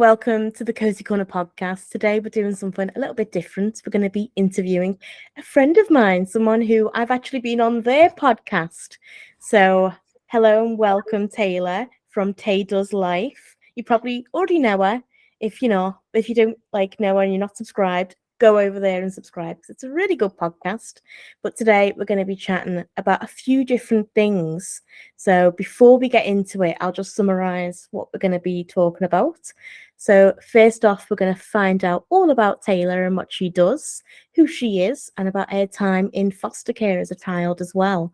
welcome to the Cosy Corner Podcast. Today we're doing something a little bit different. We're going to be interviewing a friend of mine, someone who I've actually been on their podcast. So, hello and welcome, Tayler from Tay Does Life. You probably already know her. If you don't know her and you're not subscribed, go over there and subscribe because it's a really good podcast. But today we're going to be chatting about a few different things. So before we get into it, I'll just summarize what we're going to be talking about. So first off, we're going to find out all about Tayler and what she does, who she is, and about her time in foster care as a child as well.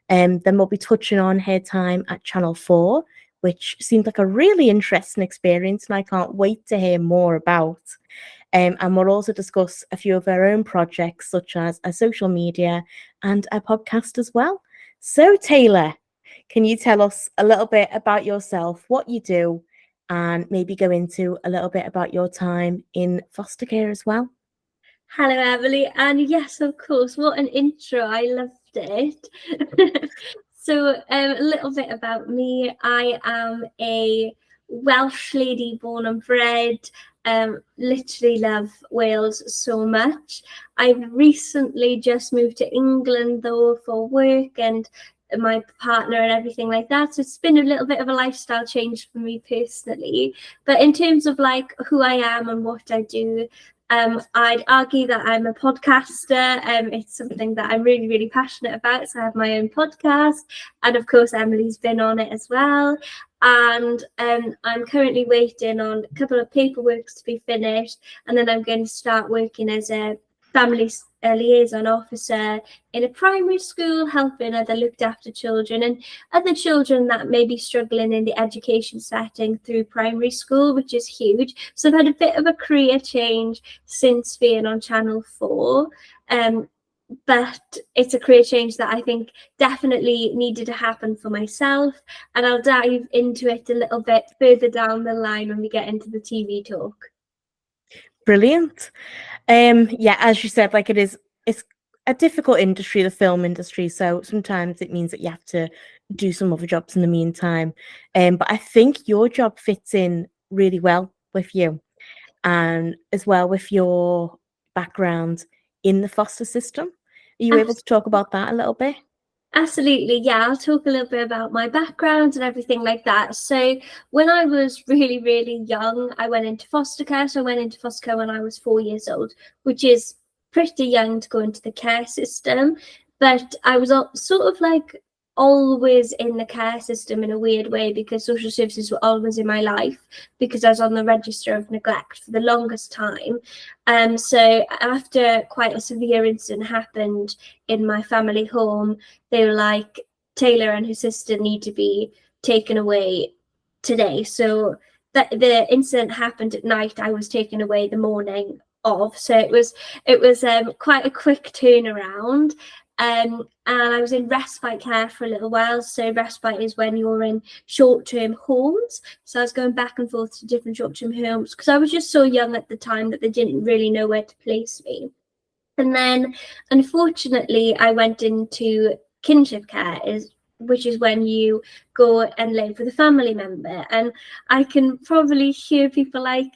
Then we'll be touching on her time at Channel 4, which seemed like a really interesting experience, and I can't wait to hear more about. And we'll also discuss a few of our own projects, such as a social media and a podcast as well. So, Tayler, can you tell us a little bit about yourself, what you do, and maybe go into a little bit about your time in foster care as well? Hello, Emilie. And yes, of course, what an intro. I loved it. So a little bit about me. I am a Welsh lady born and bred. Literally love Wales so much. I've recently just moved to England though for work and my partner and everything like that. So it's been a little bit of a lifestyle change for me personally. But in terms of like who I am and what I do, I'd argue that I'm a podcaster. It's something that I'm really, really passionate about. So I have my own podcast. And of course, Emilie's been on it as well. And I'm currently waiting on a couple of paperwork to be finished. And then I'm going to start working as a family liaison officer in a primary school, helping other looked after children and other children that may be struggling in the education setting through primary school, which is huge. So I've had a bit of a career change since being on Channel 4. But it's a career change that I think definitely needed to happen for myself. And I'll dive into it a little bit further down the line when we get into the TV talk. Brilliant. Yeah, as you said, like it's a difficult industry, the film industry. So sometimes it means that you have to do some other jobs in the meantime. But I think your job fits in really well with you, and as well with your background in the foster system. Are you able to talk about that a little bit? Absolutely, yeah. I'll talk a little bit about my background and everything like that. So when I was really, really young, I went into foster care. So I went into foster care when I was 4 years old, which is pretty young to go into the care system. But I was sort of like always in the care system in a weird way because social services were always in my life because I was on the register of neglect for the longest time. So after quite a severe incident happened in my family home, they were like, Tayler and her sister need to be taken away today. So that the incident happened at night. I was taken away the morning of. So it was quite a quick turnaround. And I was in respite care for a little while. So respite is when you're in short-term homes. So I was going back and forth to different short-term homes because I was just so young at the time that they didn't really know where to place me. And then, unfortunately, I went into kinship care, which is when you go and live with a family member. And I can probably hear people like,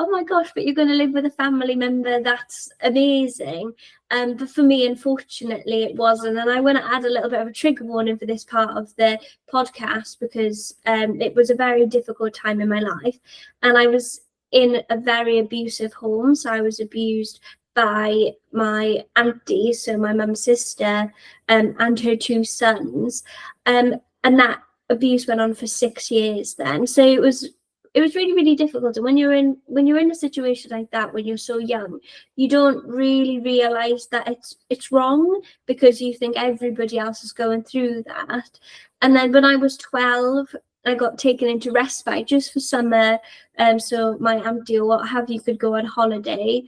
oh my gosh, but you're going to live with a family member. That's amazing. But for me, unfortunately, it wasn't. And I want to add a little bit of a trigger warning for this part of the podcast because it was a very difficult time in my life. And I was in a very abusive home. So I was abused by my auntie, so my mum's sister, and her 2 sons. And that abuse went on for 6 years then. So it was really, really difficult. And when you're in a situation like that, when you're so young, you don't really realize that it's wrong because you think everybody else is going through that. And then when I was 12, I got taken into respite just for summer. So my auntie or what have you could go on holiday.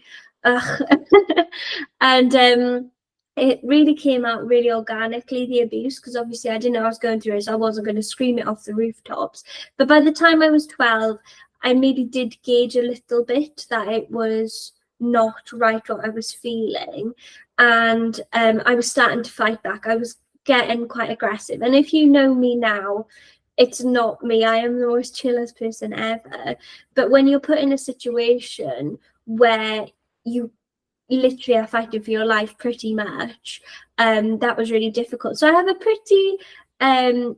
And it really came out really organically, the abuse, because obviously I didn't know I was going through it, so I wasn't going to scream it off the rooftops. But by the time I was 12, I maybe did gauge a little bit that it was not right what I was feeling. And I was starting to fight back. I was getting quite aggressive. And if you know me now, it's not me. I am the most chillest person ever. But when you're put in a situation where you literally are fighting for your life pretty much, that was really difficult. So I have a pretty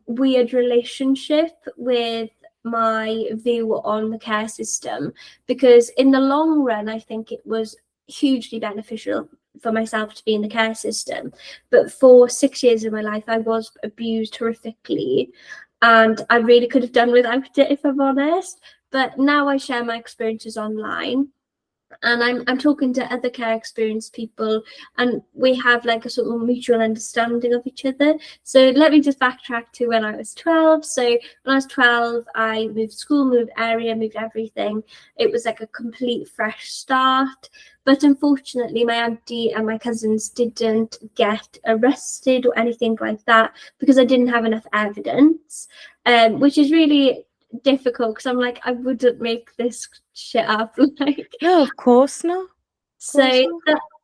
weird relationship with my view on the care system, because in the long run I think it was hugely beneficial for myself to be in the care system, but for 6 years of my life I was abused horrifically, and I really could have done without it, if I'm honest. But now I share my experiences online, and I'm talking to other care experienced people, and we have like a sort of mutual understanding of each other. So let me just backtrack to when I was 12. So when I was 12, I moved school, moved area, moved everything. It was like a complete fresh start. But unfortunately, my auntie and my cousins didn't get arrested or anything like that because I didn't have enough evidence, which is really difficult, because I'm like, I wouldn't make this shit up. Like, No, of course not. so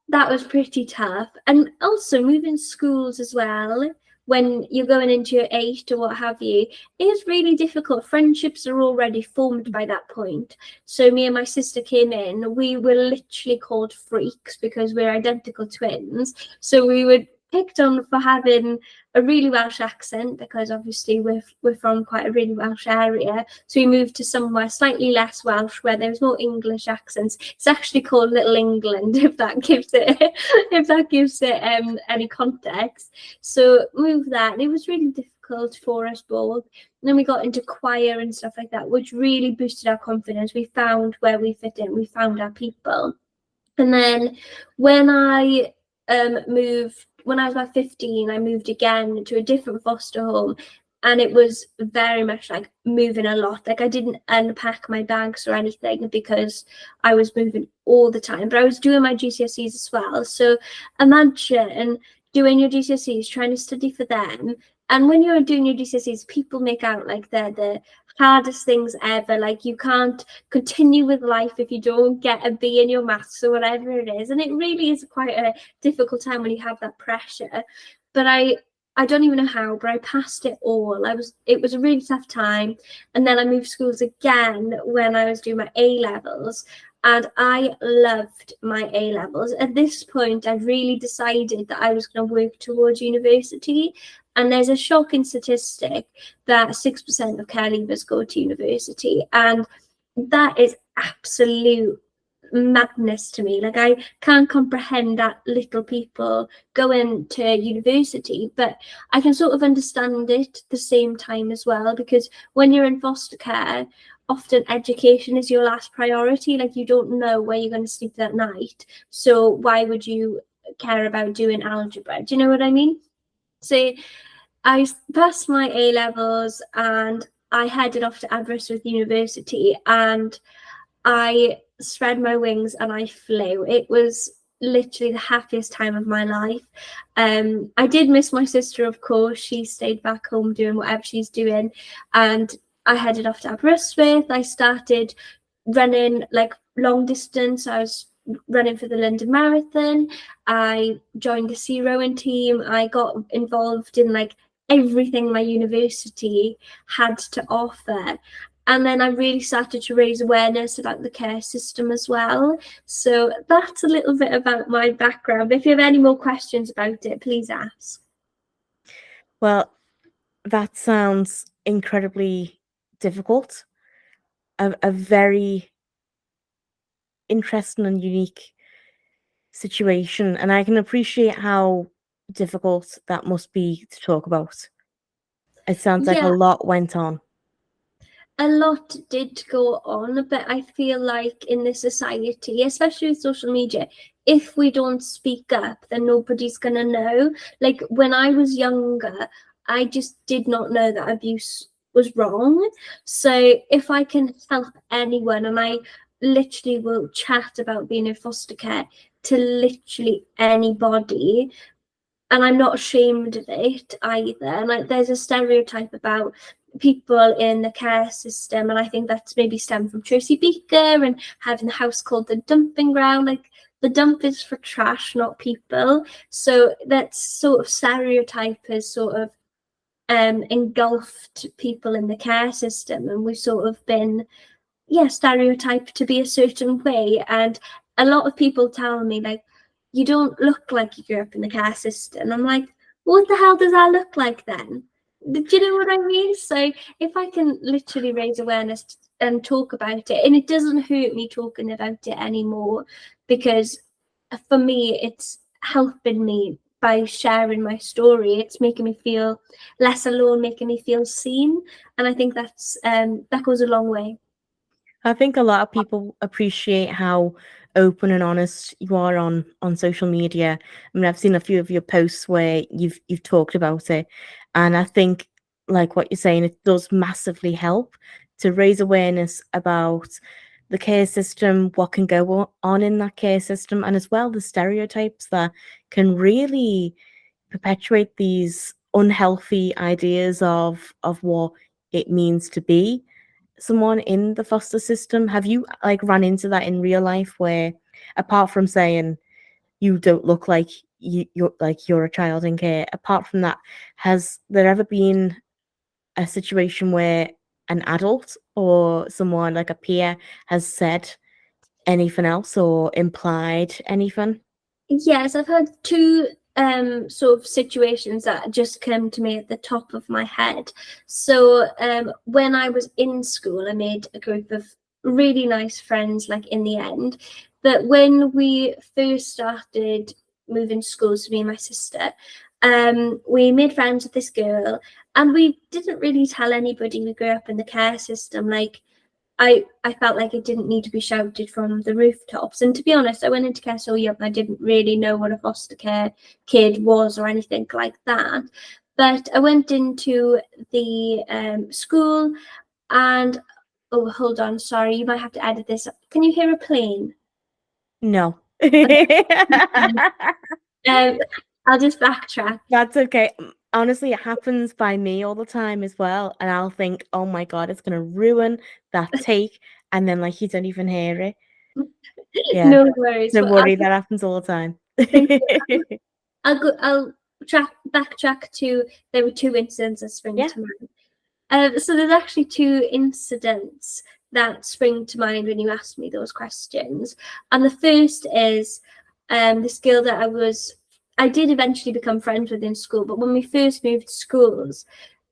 that was pretty tough. And also moving schools as well, when you're going into your 8 or what have you, is really difficult. Friendships are already formed by that point. So me and my sister came in, we were literally called freaks because we're identical twins. So we were picked on for having a really Welsh accent, because obviously we're from quite a really Welsh area. So we moved to somewhere slightly less Welsh where there's more English accents. It's actually called Little England, if that gives it any context. So moved that, and it was really difficult for us both. And then we got into choir and stuff like that, which really boosted our confidence. We found where we fit in, we found our people. And then when I moved, when I was about 15, I moved again to a different foster home, and it was very much like moving a lot. Like, I didn't unpack my bags or anything because I was moving all the time, but I was doing my GCSEs as well. So imagine doing your GCSEs, trying to study for them, and when you're doing your GCSEs, people make out like they're the hardest things ever. Like, you can't continue with life if you don't get a B in your maths or whatever it is. And it really is quite a difficult time when you have that pressure. But I don't even know how, but I passed it all. It was a really tough time. And then I moved schools again when I was doing my A levels. And I loved my A levels. At this point, I really decided that I was going to work towards university. And there's a shocking statistic that 6% of care leavers go to university. And that is absolute madness to me. Like, I can't comprehend that little people going to university, but I can sort of understand it at the same time as well, because when you're in foster care, often education is your last priority. Like, you don't know where you're going to sleep that night, so why would you care about doing algebra? Do you know what I mean? So I passed my A levels and I headed off to Aberystwyth University, and I spread my wings and I flew. It was literally the happiest time of my life. I did miss my sister, of course. She stayed back home doing whatever she's doing, and I headed off to Aberystwyth. I started running like long distance. I was running for the London Marathon. I joined the sea rowing team. I got involved in like everything my university had to offer. And then I really started to raise awareness about the care system as well. So that's a little bit about my background. If you have any more questions about it, please ask. Well, that sounds incredibly difficult. A very interesting and unique situation. And I can appreciate how difficult that must be to talk about. It sounds like a lot went on. A lot did go on, but I feel like in this society, especially with social media, if we don't speak up, then nobody's gonna know. Like, when I was younger, I just did not know that abuse was wrong. So if I can help anyone, and I literally will chat about being in foster care to literally anybody, and I'm not ashamed of it either. And like, there's a stereotype about people in the care system, and I think that's maybe stemmed from Tracy Beaker and having the house called the dumping ground. Like, the dump is for trash, not people. So that sort of stereotype is sort of engulfed people in the care system, and we've sort of been, yeah, stereotyped to be a certain way. And a lot of people tell me, like, you don't look like you grew up in the care system. I'm like, what the hell does that look like then? Do you know what I mean? So if I can literally raise awareness and talk about it, and it doesn't hurt me talking about it anymore, because for me, it's helping me by sharing my story. It's making me feel less alone, making me feel seen. And I think that goes a long way. I think a lot of people appreciate how open and honest you are on social media. I mean, I've seen a few of your posts where you've talked about it, and I think, like what you're saying, it does massively help to raise awareness about the care system, what can go on in that care system, and as well the stereotypes that can really perpetuate these unhealthy ideas of what it means to be someone in the foster system. Have you like run into that in real life where, apart from saying you don't look like you're a child in care, apart from that, has there ever been a situation where an adult or someone like a peer has said anything else or implied anything? Yes, I've had two sort of situations that just come to me at the top of my head. So when I was in school, I made a group of really nice friends, like in the end. But when we first started moving schools, me and my sister, we made friends with this girl, and we didn't really tell anybody we grew up in the care system. Like, I felt like it didn't need to be shouted from the rooftops. And to be honest, I went into care so young, I didn't really know what a foster care kid was or anything like that. But I went into the school, and oh, hold on, sorry, you might have to edit this. Can you hear a plane? No. Um, I'll just backtrack. That's okay. Honestly, it happens by me all the time as well. And I'll think, oh my God, it's going to ruin that take. And then, like, you don't even hear it. Yeah. No worries, Don't but worry, that happens all the time. thank you. I'll backtrack to, there were two incidents that spring Yeah. to mind. So there's actually two incidents that spring to mind when you ask me those questions. And the first is this girl that I did eventually become friends with in school, but when we first moved schools,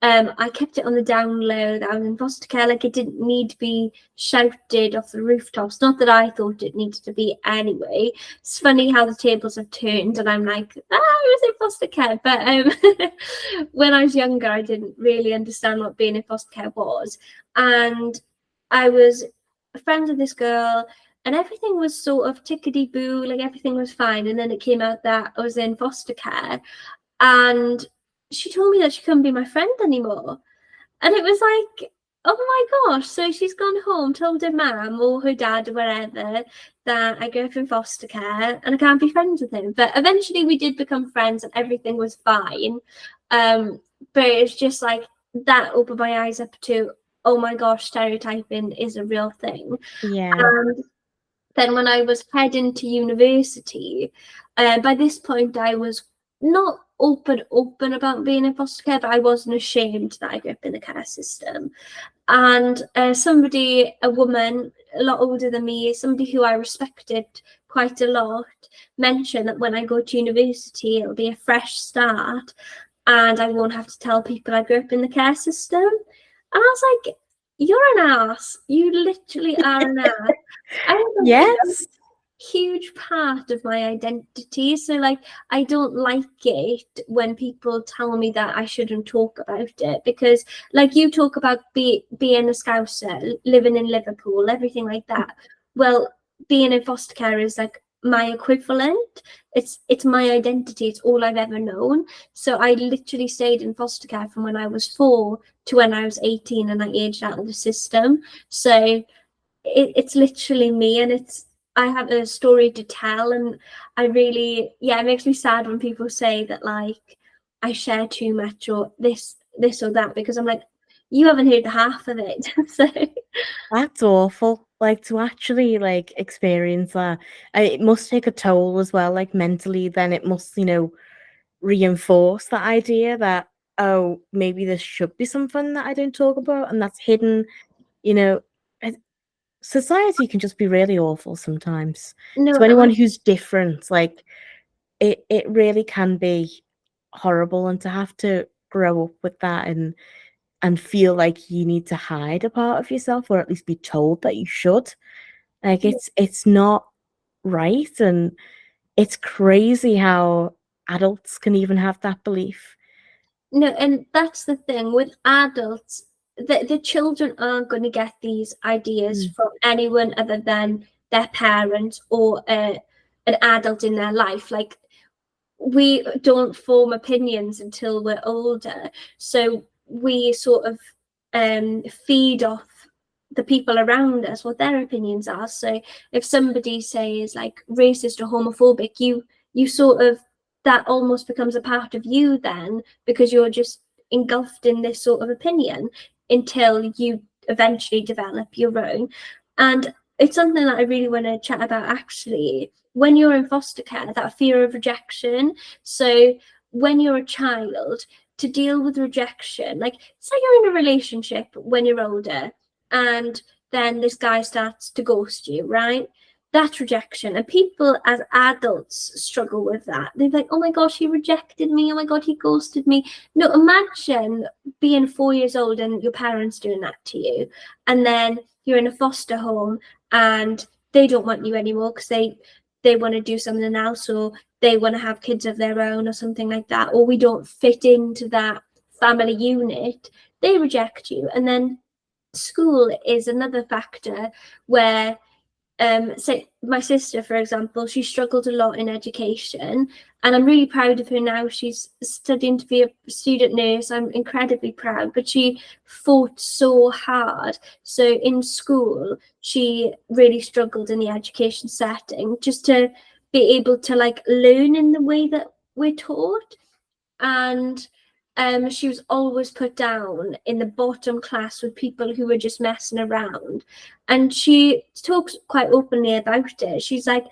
I kept it on the down low that I was in foster care. Like, it didn't need to be shouted off the rooftops. Not that I thought it needed to be anyway. It's funny how the tables have turned, and I'm like, I was in foster care. But when I was younger, I didn't really understand what being in foster care was. And I was friends with this girl, and everything was sort of tickety boo, like everything was fine. And then it came out that I was in foster care, and she told me that she couldn't be my friend anymore. And it was like, oh my gosh, so she's gone home, told her mum or her dad or wherever that I grew up in foster care and I can't be friends with him. But eventually we did become friends and everything was fine. But it's just like that opened my eyes up to, oh my gosh, stereotyping is a real thing. Yeah. And then when I was heading to university, by this point I was not open about being in foster care, but I wasn't ashamed that I grew up in the care system. And a woman a lot older than me, somebody who I respected quite a lot, mentioned that when I go to university, it'll be a fresh start and I won't have to tell people I grew up in the care system. And I was like, you're an ass. You literally are an ass. Yes. Huge part of my identity. So like, I don't like it when people tell me that I shouldn't talk about it, because like you talk about being a Scouser, living in Liverpool, everything like that. Well, being in foster care is like my equivalent. It's my identity. It's all I've ever known. So I literally stayed in foster care from when I was 4 to when I was 18, and I aged out of the system. So it's literally me, and I have a story to tell. And I really, yeah, it makes me sad when people say that like I share too much or this or that, because I'm like, you haven't heard the half of it. So That's awful. Like, to actually like experience that, it must take a toll as well, like mentally. Then it must, reinforce that idea that oh, maybe there should be something that I don't talk about and that's hidden. You know, uh, society can just be really awful sometimes. No, To anyone who's different, like it really can be horrible, and to have to grow up with that and feel like you need to hide a part of yourself or at least be told that you should. Like it's not right, and it's crazy how adults can even have that belief. no, and that's the thing with adults. The children aren't going to get these ideas Mm. from anyone other than their parents or an adult in their life. Like, we don't form opinions until we're older, so we sort of feed off the people around us what their opinions are. So if somebody says like racist or homophobic, you sort of, that almost becomes a part of you then, because you're just engulfed in this sort of opinion until you eventually develop your own. And it's something that I really want to chat about actually. When you're in foster care, that fear of rejection. So when you're a child, to deal with rejection, like say you're in a relationship when you're older and then this guy starts to ghost you, right? That's rejection. And people as adults struggle with that. They're like, oh my gosh, he rejected me. Oh my God, he ghosted me. No, imagine being 4 years old and your parents doing that to you. And then you're in a foster home and they don't want you anymore because they want to do something else, or they want to have kids of their own or something like that, or we don't fit into that family unit. They reject you. And then school is another factor where say my sister, for example, she struggled a lot in education, and I'm really proud of her now. She's studying to be a student nurse. I'm incredibly proud, but she fought so hard. So in school she really struggled in the education setting just to be able to like learn in the way that we're taught. And she was always put down in the bottom class with people who were just messing around. And she talks quite openly about it. She's like,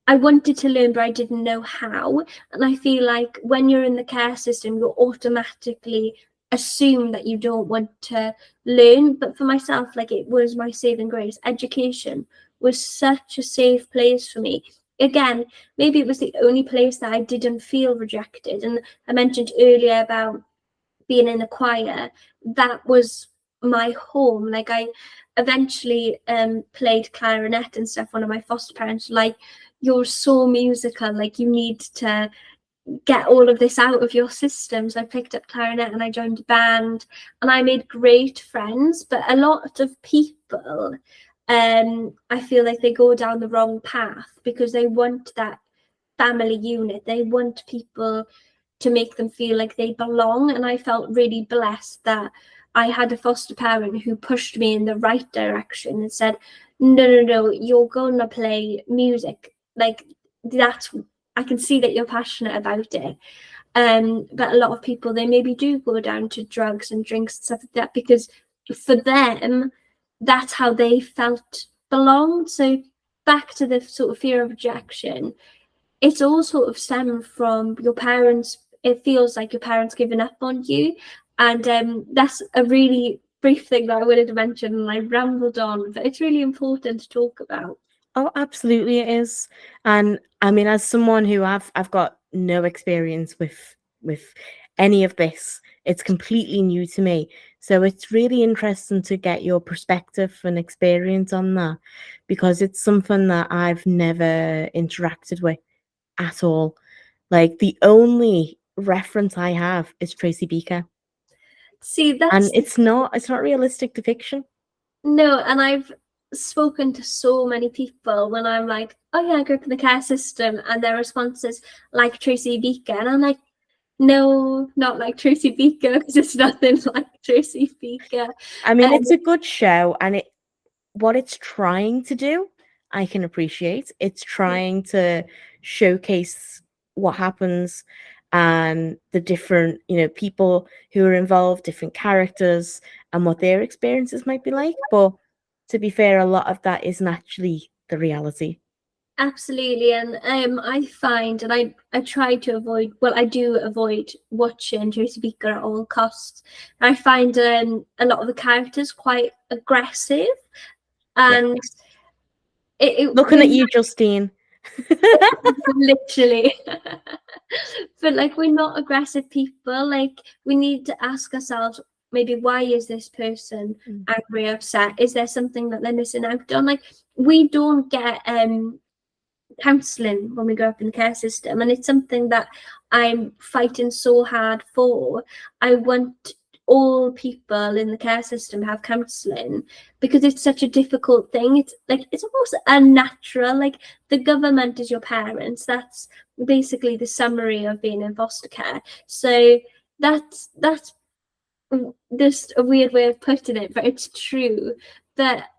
I wanted to learn, but I didn't know how. And I feel like when you're in the care system, you're automatically assume that you don't want to learn. But for myself, like, it was my saving grace. Education was such a safe place for me. Again, maybe it was the only place that I didn't feel rejected. And I mentioned earlier about being in the choir. That was my home. Like, I eventually played clarinet and stuff. One of my foster parents like, you're so musical, like you need to get all of this out of your system. So I picked up clarinet and I joined a band and I made great friends. But a lot of people, I feel like they go down the wrong path because they want that family unit. They want people to make them feel like they belong. And I felt really blessed that I had a foster parent who pushed me in the right direction and said, no, you're going to play music. Like, that's, I can see that you're passionate about it. But a lot of people, they maybe do go down to drugs and drinks and stuff like that because for them, that's how they felt belonged. So back to the sort of fear of rejection, it's all sort of stemmed from your parents. It feels like your parents giving up on you. And that's a really brief thing that I wanted to mention, and I rambled on, but it's really important to talk about. Oh, absolutely it is. And I mean, as someone who I've got no experience with any of this, it's completely new to me. So it's really interesting to get your perspective and experience on that, because it's something that I've never interacted with at all. Like the only reference I have is Tracy Beaker. See, And that's it's not realistic depiction. no, and I've spoken to so many people when I'm like, oh yeah, I grew up in the care system, and their response is like Tracy Beaker. And I'm like, no, not like Tracy Beaker, because it's nothing like Tracy Beaker. I mean, Um, it's a good show, and what it's trying to do, I can appreciate. It's trying to showcase what happens and the different, people who are involved, different characters, and what their experiences might be like. But to be fair, a lot of that isn't actually the reality. Absolutely, and I find, and I try to avoid. Well, I do avoid watching Judy Speaker at all costs. I find a lot of the characters quite aggressive, Yeah. and Looking at you, Justine. literally. But like, we're not aggressive people. Like, we need to ask ourselves, maybe, why is this person angry, upset? Is there something that they're missing out on? Like, we don't get counselling when we grow up in the care system, and it's something that I'm fighting so hard for. I want all people in the care system have counselling, because it's such a difficult thing. It's like, it's almost unnatural. Like, the government is your parents. That's basically the summary of being in foster care. So that's just a weird way of putting it, but it's true that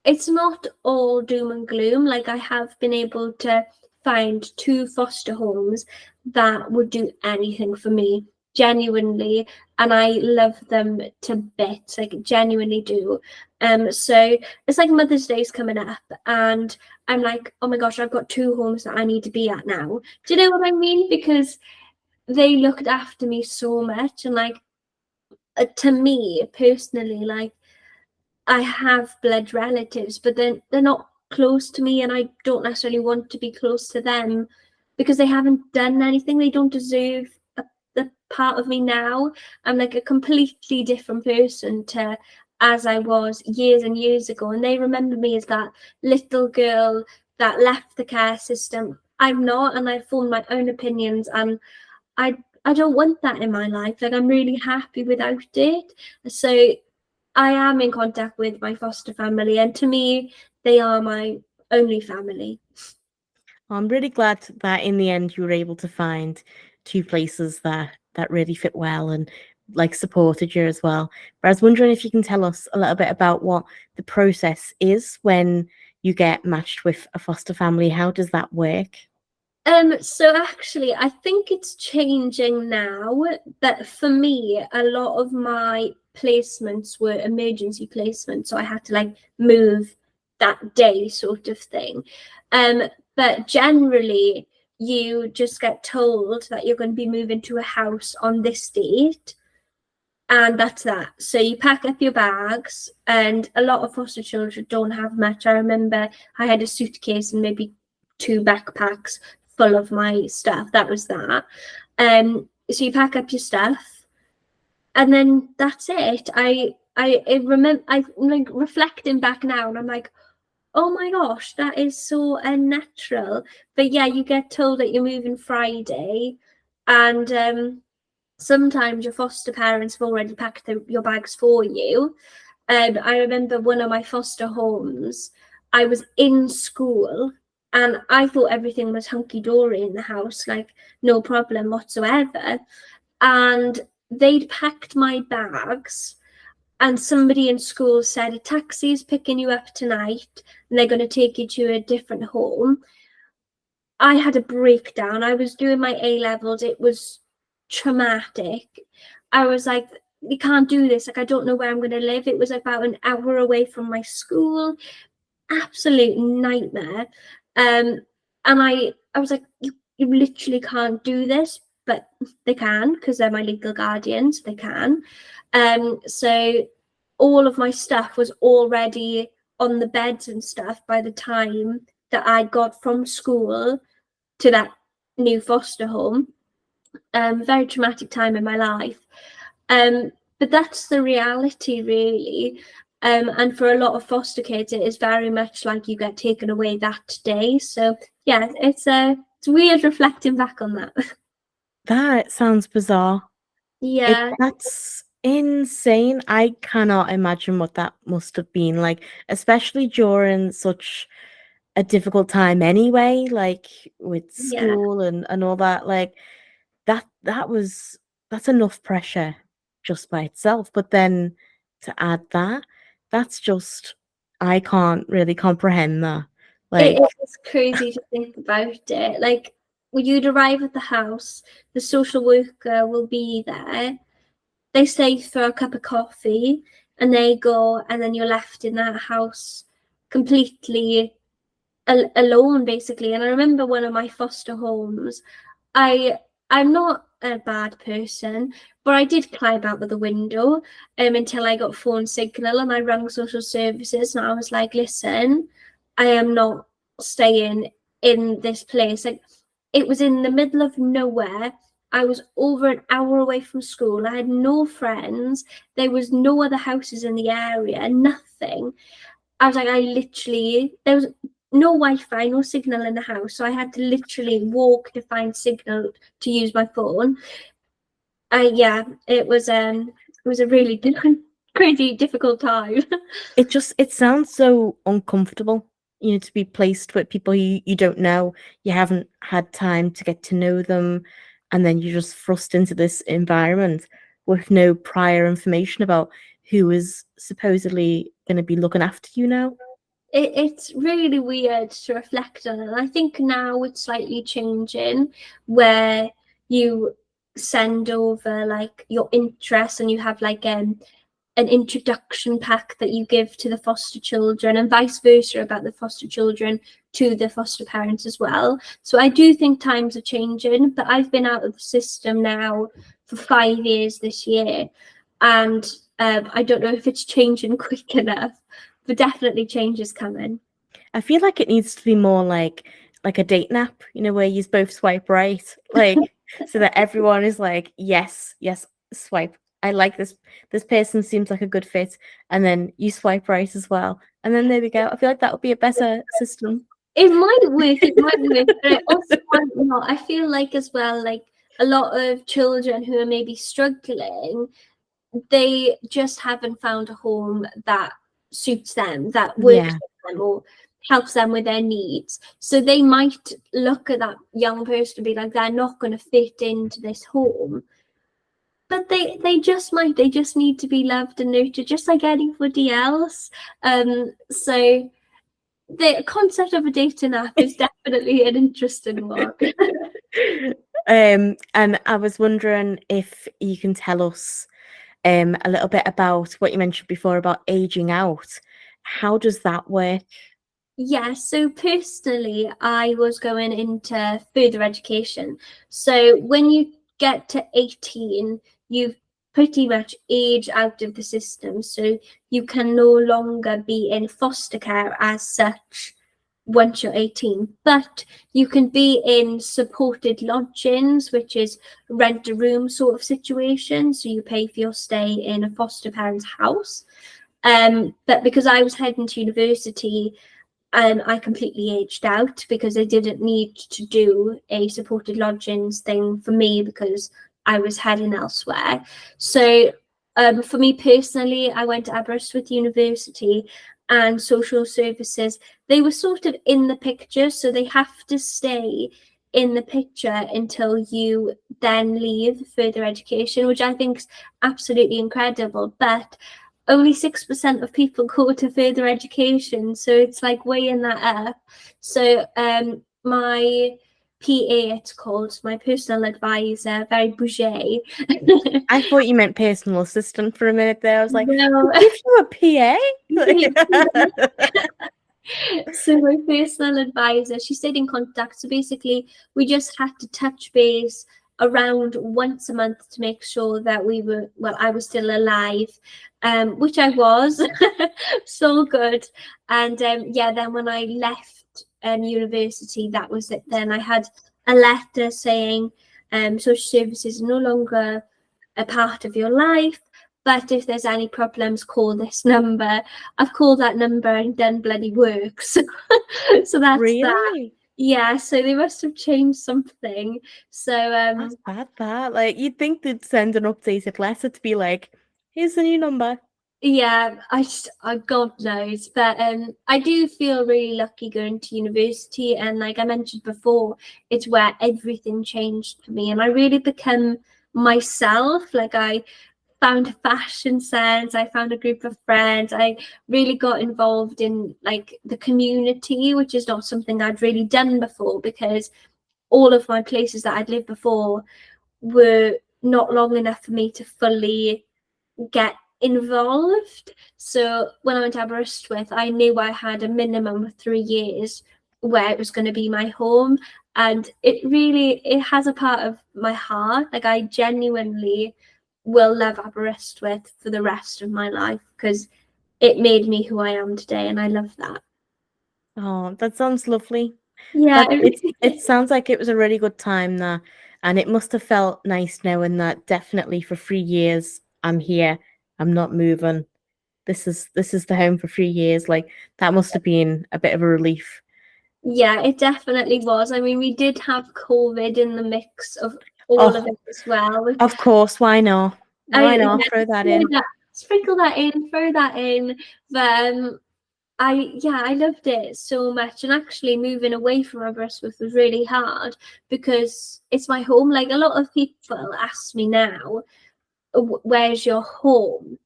it's not all doom and gloom. Like, I have been able to find 2 foster homes that would do anything for me, genuinely, and I love them to bits, like, genuinely do. So it's like Mother's Day's coming up, and I'm like, oh my gosh, I've got 2 homes that I need to be at now. Do you know what I mean? Because they looked after me so much, and like, to me personally, like, I have blood relatives, but they're not close to me, and I don't necessarily want to be close to them because they haven't done anything. They don't deserve the part of me now. I'm like a completely different person to as I was years and years ago, and they remember me as that little girl that left the care system. I'm not, and I formed my own opinions, and I don't want that in my life. Like, I'm really happy without it. So I am in contact with my foster family, and to me, they are my only family. I'm really glad that in the end you were able to find 2 places that really fit well and like supported you as well. But I was wondering if you can tell us a little bit about what the process is when you get matched with a foster family. How does that work? So actually, I think it's changing now, but for me, a lot of my placements were emergency placements, so I had to like move that day, sort of thing. Um, but generally, you just get told that you're going to be moving to a house on this date, and that's that. So you pack up your bags, and a lot of foster children don't have much. I remember I had a suitcase and maybe 2 backpacks full of my stuff. That was that. So you pack up your stuff, and then that's it. I remember, I like reflecting back now, and I'm like, oh my gosh, that is so unnatural. But yeah, you get told that you're moving Friday, and sometimes your foster parents have already packed your bags for you. I remember one of my foster homes, I was in school, and I thought everything was hunky-dory in the house, like no problem whatsoever. And they'd packed my bags, and somebody in school said a taxi is picking you up tonight and they're going to take you to a different home. I had a breakdown. I was doing my A levels. It was traumatic. I was like, we can't do this. Like, I don't know where I'm going to live. It was about an hour away from my school. Absolute nightmare. And I was like, you literally can't do this, but they can, because they're my legal guardians. They can. So all of my stuff was already on the beds and stuff by the time that I got from school to that new foster home. Very traumatic time in my life. But that's the reality, really. And for a lot of foster kids, it is very much like you get taken away that day. So yeah, it's weird reflecting back on that. That sounds bizarre. Yeah, That's insane. I cannot imagine what that must have been like, especially during such a difficult time anyway, like with yeah. school and all that. Like that's enough pressure just by itself. But then to add that, that's just I can't really comprehend that. It Like, is crazy to think about it. Like, when you'd arrive at the house, the social worker will be there. They stay for a cup of coffee, and they go, and then you're left in that house completely alone basically. And I remember one of my foster homes, I'm not a bad person, but I did climb out of the window until I got phone signal, and I rang social services, and I was like, listen, I am not staying in this place. Like, it was in the middle of nowhere. I was over an hour away from school. I had no friends. There was no other houses in the area, nothing. I was like, there was no Wi-Fi, no signal in the house, so I had to literally walk to find signal to use my phone. Yeah, it was a really crazy difficult time. It sounds so uncomfortable, to be placed with people you don't know. You haven't had time to get to know them, and then you're just thrust into this environment with no prior information about who is supposedly going to be looking after you now. It's really weird to reflect on, and I think now it's slightly changing where you send over like your interests, and you have like an introduction pack that you give to the foster children, and vice versa about the foster children to the foster parents as well. So I do think times are changing, but I've been out of the system now for 5 years this year, and I don't know if it's changing quick enough, but definitely change is coming. I feel like it needs to be more like a date nap, where you both swipe right, like so that everyone is like, yes, yes, swipe. I like this person seems like a good fit, and then you swipe right as well. And then there we go. I feel like that would be a better system. It might work, but it also might not. I feel like as well, like a lot of children who are maybe struggling, they just haven't found a home that suits them, that works Yeah. for them, or helps them with their needs. So they might look at that young person and be like, they're not going to fit into this home. But they just need to be loved and nurtured just like anybody else. So the concept of a dating app is definitely an interesting one. And I was wondering if you can tell us a little bit about what you mentioned before about aging out. How does that work? Yeah, so personally, I was going into further education. So when you get to 18, you've pretty much aged out of the system. So you can no longer be in foster care as such once you're 18, but you can be in supported lodgings, which is rent a room sort of situation. So you pay for your stay in a foster parent's house. But because I was heading to university, I completely aged out because I didn't need to do a supported lodgings thing for me because I was heading elsewhere. So for me personally, I went to Aberystwyth University, and social services, they were sort of in the picture, so they have to stay in the picture until you then leave further education, which I think is absolutely incredible. But only 6% of people go to further education, so it's like weighing that up. So my PA, it's called, my personal advisor, very bougie. I thought you meant personal assistant for a minute there. I was like, No. who gives you a PA? So my personal advisor, she stayed in contact. So basically, we just had to touch base around once a month to make sure that I was still alive, which I was. So good. And yeah, then when I left university, that was it. Then I had a letter saying social services are no longer a part of your life. But if there's any problems, call this number. I've called that number and done bloody works. So that's that. Really? Yeah, so they must have changed something. So That's bad, that. Like, you'd think they'd send an updated letter to be like, here's the new number. yeah, God knows. But I do feel really lucky going to university, and like I mentioned before, it's where everything changed for me, and I really become myself. Like I found a fashion sense, I found a group of friends, I really got involved in like the community, which is not something I'd really done before, because all of my places that I'd lived before were not long enough for me to fully get involved. So when I went to Aberystwyth, I knew I had a minimum of 3 years where it was going to be my home. And it has a part of my heart. Like, I genuinely will love Aberystwyth for the rest of my life because it made me who I am today, and I love that. Oh, that sounds lovely. Yeah, That it sounds like it was a really good time there, and it must have felt nice knowing that definitely for 3 years I'm here. I'm not moving. This is the home for 3 years. Like that must have been a bit of a relief. yeah, it definitely was. I mean, we did have COVID in the mix of all of Oh, it as well. of course, why not? Why I not throw that in? sprinkle that in, throw that in. But I loved it so much, and actually moving away from Aberystwyth was really hard because it's my home. Like, a lot of people ask me now, "Where's your home?"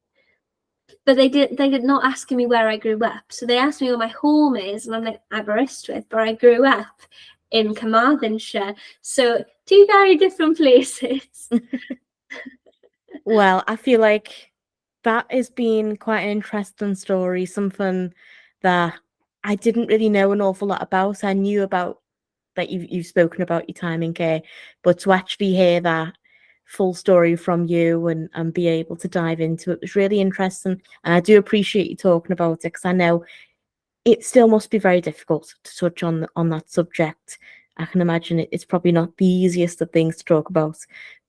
But they did not asking me where I grew up. So they asked me where my home is, and I'm like, Aberystwyth, but I grew up in Carmarthenshire. So two very different places. Well, I feel like that has been quite an interesting story, something that I didn't really know an awful lot about. I knew about that you've spoken about your time in care, but to actually hear that full story from you and be able to dive into it was really interesting. And I do appreciate you talking about it because I know it still must be very difficult to touch on that subject. I can imagine it's probably not the easiest of things to talk about,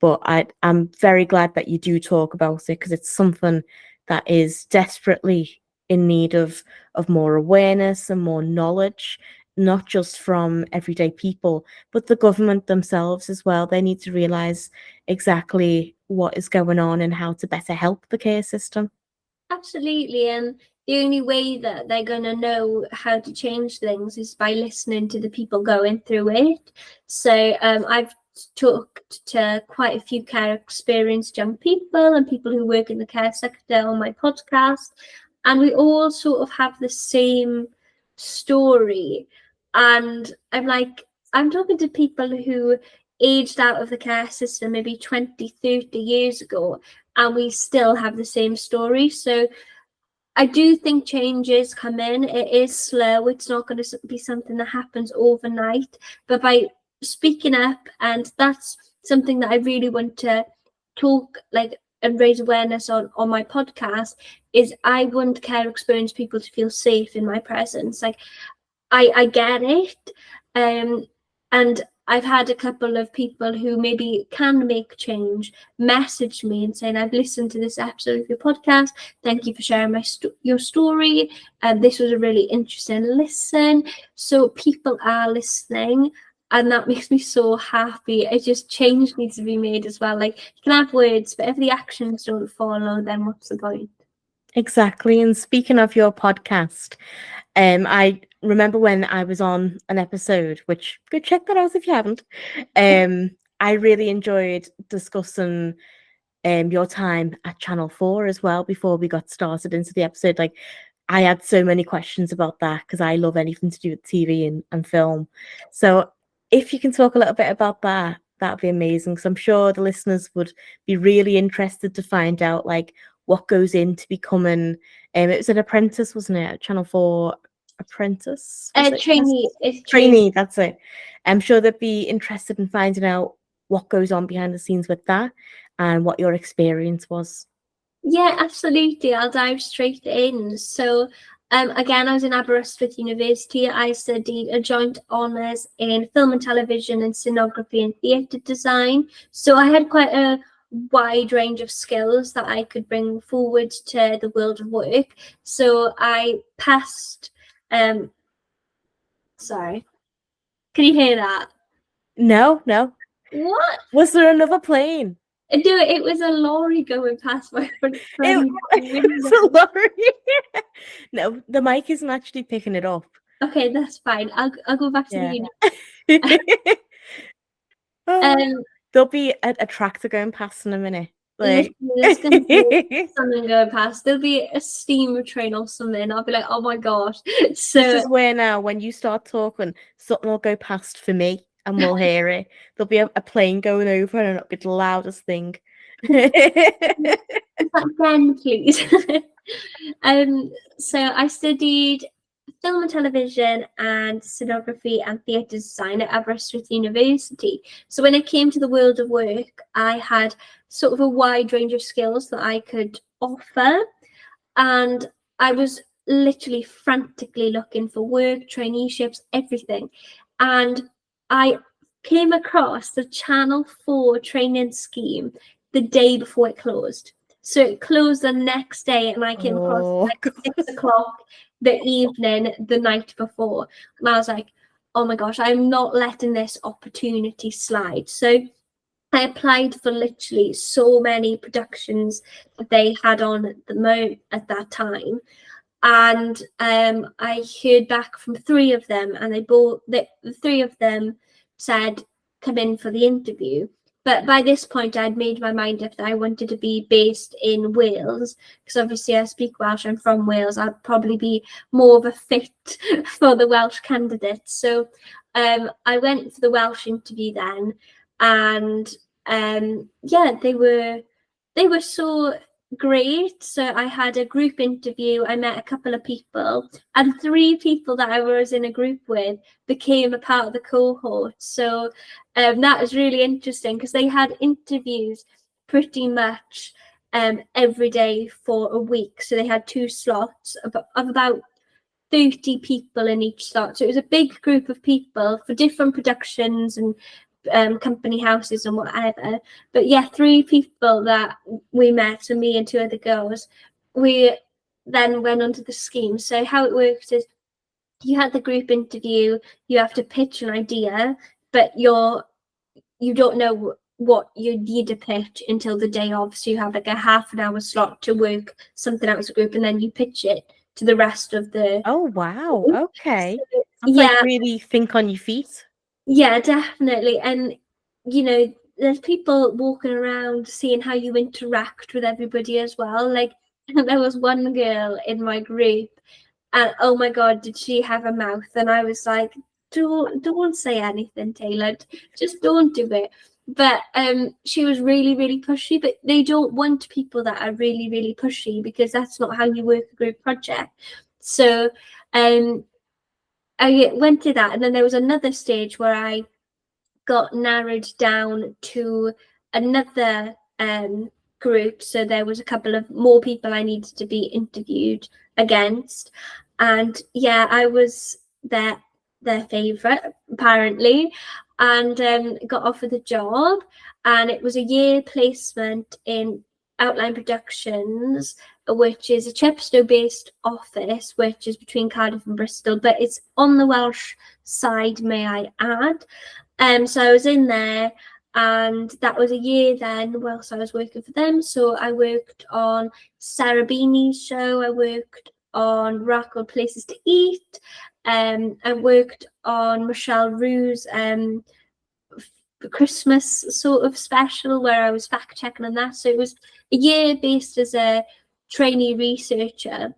but I'm very glad that you do talk about it because it's something that is desperately in need of more awareness and more knowledge, not just from everyday people, but the government themselves as well. They need to realise exactly what is going on and how to better help the care system. Absolutely. And the only way that they're going to know how to change things is by listening to the people going through it. So I've talked to quite a few care experienced young people and people who work in the care sector on my podcast. And we all sort of have the same story. And I'm talking to people who aged out of the care system maybe 20, 30 years ago, and we still have the same story. So I do think changes come in. It is slow. It's not going to be something that happens overnight. But by speaking up, and that's something that I really want to talk like and raise awareness on my podcast, is I want care experienced people to feel safe in my presence. Like, I get it. And I've had a couple of people who maybe can make change message me and saying, I've listened to this episode of your podcast. Thank you for sharing your story. This was a really interesting listen. So people are listening, and that makes me so happy. It just change needs to be made as well. Like, you can have words, but if the actions don't follow, then what's the point? Exactly. And speaking of your podcast, I remember when I was on an episode, which go check that out if you haven't. I really enjoyed discussing your time at Channel 4 as well before we got started into the episode. Like I had so many questions about that because I love anything to do with TV and film. So if you can talk a little bit about that, that'd be amazing. Because I'm sure the listeners would be really interested to find out like what goes into becoming it was an apprentice, wasn't it? Channel 4 apprentice, was it? Trainee, it's Trainee, that's it. I'm sure they'd be interested in finding out what goes on behind the scenes with that and what your experience was. Yeah, absolutely. I'll dive straight in. So, again, I was in Aberystwyth University. I studied a joint honours in film and television and scenography and theatre design. So I had quite a wide range of skills that I could bring forward to the world of work. So I passed. Sorry, can you hear that? No, no. What? Was there another plane? No, it was a lorry going past my front It was a window. lorry. No, the mic isn't actually picking it up. Okay, that's fine. I'll go back to the Yeah. unit. Oh, Um, there'll be a tractor going past in a minute. Literally, Like there's gonna be something going past. There'll be a steamer train or something. I'll be like, oh my gosh. this So is where now when you start talking, something will go past for me and we'll hear it. There'll be a plane going over and it'll be the loudest thing. again, please. So I studied film and television and cinematography and theatre design at Aberystwyth University. So when it came to the world of work, I had sort of a wide range of skills that I could offer, and I was literally frantically looking for work, traineeships, everything. And I came across the Channel 4 training scheme the day before it closed. So it closed the next day, and I came across like 6 o'clock the evening the night before. And I was like, oh my gosh, I'm not letting this opportunity slide. So I applied for literally so many productions that they had on at that time. And I heard back from 3 of them, and the 3 of them said, come in for the interview. But by this point, I'd made my mind up that I wanted to be based in Wales, because obviously I speak Welsh, I'm from Wales. I'd probably be more of a fit for the Welsh candidates. So I went for the Welsh interview then, and they were so great. So I had a group interview, I met a couple of people, and 3 people that I was in a group with became a part of the cohort. So that was really interesting, because they had interviews pretty much every day for a week. So they had 2 slots of about 30 people in each slot. So it was a big group of people for different productions and company houses and whatever. But yeah, 3 people that we met, so me and 2 other girls, we then went onto the scheme. So how it works is you had the group interview, you have to pitch an idea, but you don't know what you need to pitch until the day of. So you have like a half an hour slot to work something out as a group, and then you pitch it to the rest of the Oh wow, group. okay. So, That's like really think on your feet. yeah, definitely. And there's people walking around seeing how you interact with everybody as well. Like there was one girl in my group, and oh my god, did she have a mouth? And I was like, don't say anything, Tayler. Just don't do it. But she was really, really pushy. But they don't want people that are really, really pushy, because that's not how you work a group project. So I went to that, and then there was another stage where I got narrowed down to another group. So there was a couple of more people I needed to be interviewed against, and yeah, I was their favorite apparently, and got offered the job. And it was a year placement in Outline Productions, which is a Chepstow based office, which is between Cardiff and Bristol, but it's on the Welsh side, may I add. So I was in there, and that was a year then whilst I was working for them. So I worked on Sarah Beanie's show, I worked on Record Places to Eat, I worked on Michelle Rue's Christmas sort of special where I was fact checking on that. So it was a year based as a trainee researcher,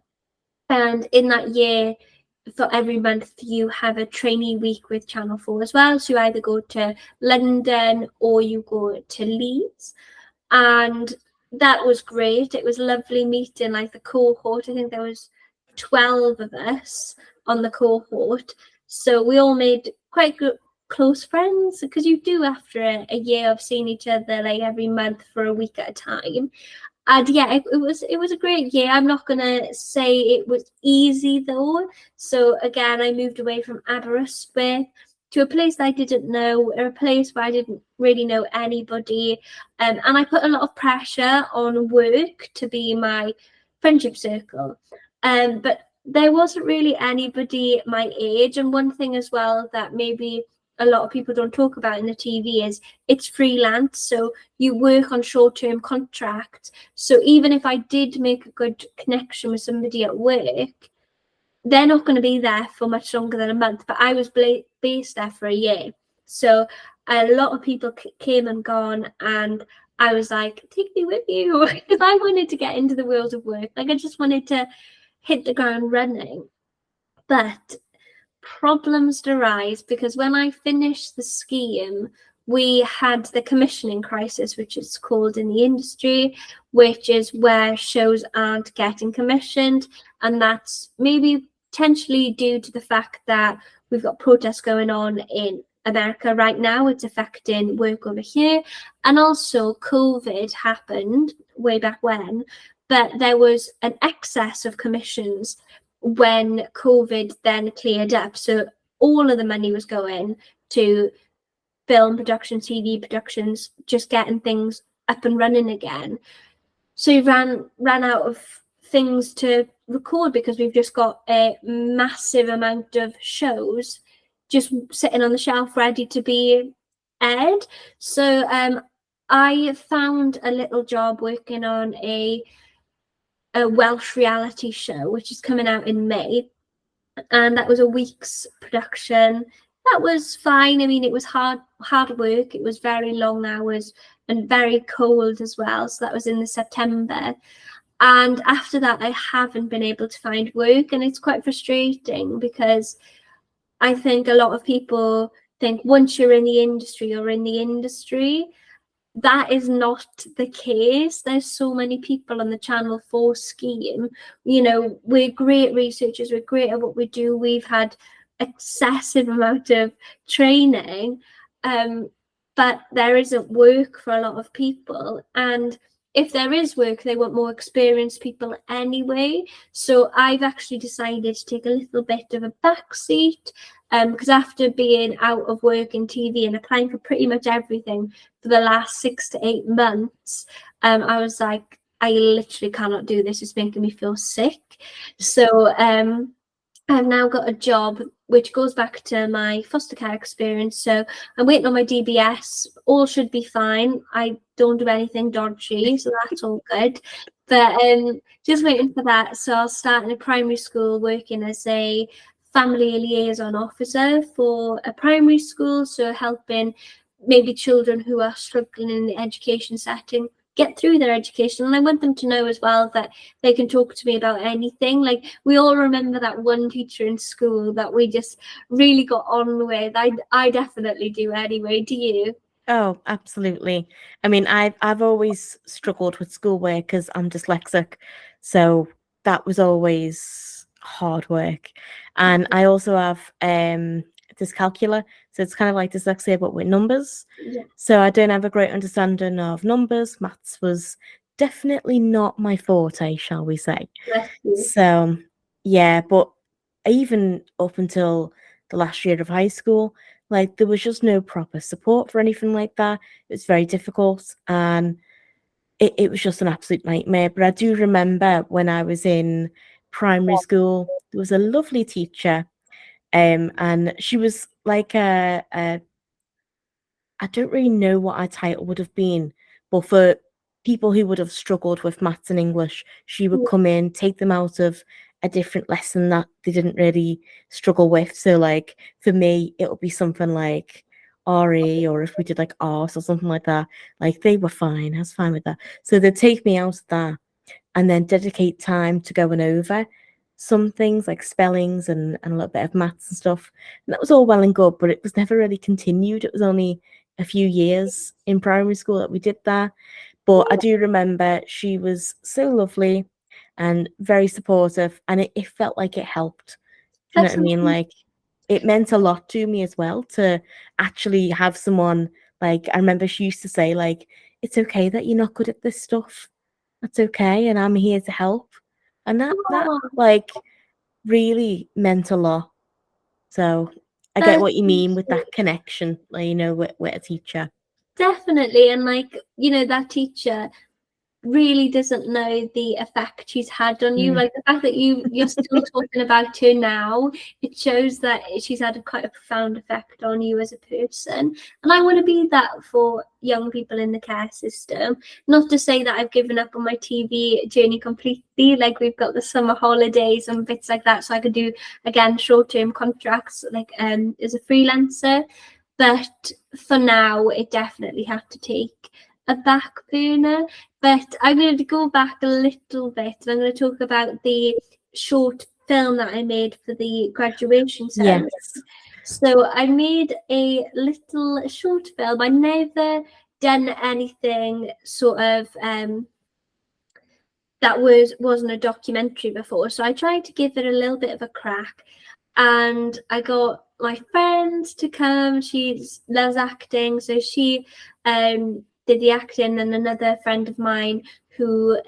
and in that year, for every month, you have a trainee week with Channel 4 as well. So you either go to London or you go to Leeds. And that was great. It was lovely meeting like the cohort. I think there was 12 of us on the cohort. So we all made quite good close friends, because you do after a year of seeing each other like every month for a week at a time. And yeah, it was a great year. I'm not gonna say it was easy though. So again, I moved away from Aberystwyth to a place that I didn't know, or a place where I didn't really know anybody. And I put a lot of pressure on work to be my friendship circle. But there wasn't really anybody my age. And one thing as well that maybe a lot of people don't talk about in the TV is it's freelance. So you work on short-term contracts. So even if I did make a good connection with somebody at work, they're not going to be there for much longer than a month. But I was based there for a year. So a lot of people came and gone, and I was like, take me with you, because I wanted to get into the world of work. Like I just wanted to hit the ground running. But problems arise, because when I finished the scheme, we had the commissioning crisis, which is called in the industry, which is where shows aren't getting commissioned. And that's maybe potentially due to the fact that we've got protests going on in America right now. It's affecting work over here. And also COVID happened way back when, but there was an excess of commissions when COVID then cleared up. So all of the money was going to film production, TV productions, just getting things up and running again. So we ran out of things to record because we've just got a massive amount of shows just sitting on the shelf ready to be aired. So I found a little job working on a Welsh reality show, which is coming out in May. And that was a week's production. That was fine. I mean, it was hard work. It was very long hours and very cold as well. So that was in the September. And after that, I haven't been able to find work. And it's quite frustrating because I think a lot of people think once you're in the industry, you're in the industry. That is not the case. There's so many people on the Channel 4 scheme. You know, we're great researchers. We're great at what we do. We've had excessive amount of training, but there isn't work for a lot of people. And if there is work, they want more experienced people anyway. So I've actually decided to take a little bit of a backseat, because after being out of work in TV and applying for pretty much everything for the last 6 to 8 months, I was like, I literally cannot do this. It's making me feel sick. So I've now got a job which goes back to my foster care experience. So I'm waiting on my DBS. All should be fine. I don't do anything dodgy, so that's all good. But just waiting for that. So I'll start in a primary school working as a family liaison officer for a primary school. So helping maybe children who are struggling in the education setting get through their education. And I want them to know as well that they can talk to me about anything. Like, we all remember that one teacher in school that we just really got on with. I definitely do anyway. Do you? Oh, absolutely. I mean, I've always struggled with schoolwork because I'm dyslexic, so that was always hard work. And I also have dyscalculia, so it's kind of like dyslexia but with numbers. Yeah. So I don't have a great understanding of numbers. Maths was definitely not my forte, shall we say. Bless you. So yeah, but even up until the last year of high school, like, there was just no proper support for anything like that. It was very difficult, and it was just an absolute nightmare. But I do remember when I was in primary school, there was a lovely teacher, and she was like a I don't really know what her title would have been, but for people who would have struggled with maths and English, she would come in, take them out of a different lesson that they didn't really struggle with. So, like, for me, it would be something like RE, or if we did like art or something like that, like, they were fine. I was fine with that. So they'd take me out of that and then dedicate time to going over some things like spellings and a little bit of maths and stuff. And that was all well and good, but it was never really continued. It was only a few years in primary school that we did that. But I do remember she was so lovely and very supportive, and it felt like it helped. Do you know what I mean? Like, it meant a lot to me as well to actually have someone, like, I remember she used to say, like, it's okay that you're not good at this stuff. That's okay, and I'm here to help. And that like really meant a lot. So I get what you mean with that connection, like, with a teacher. Definitely. And like, that teacher really doesn't know the effect she's had on you. Like, the fact that you're still talking about her now, it shows that she's had quite a profound effect on you as a person. And I want to be that for young people in the care system. Not to say that I've given up on my TV journey completely. Like, we've got the summer holidays and bits like that, so I could do, again, short-term contracts, like as a freelancer. But for now, it definitely had to take a back burner. But I'm going to go back a little bit, and I'm going to talk about the short film that I made for the graduation ceremony. Yes. So I made a little short film. I never done anything sort of that wasn't a documentary before. So I tried to give it a little bit of a crack, and I got my friend to come. She loves acting, so she did the acting, and another friend of mine who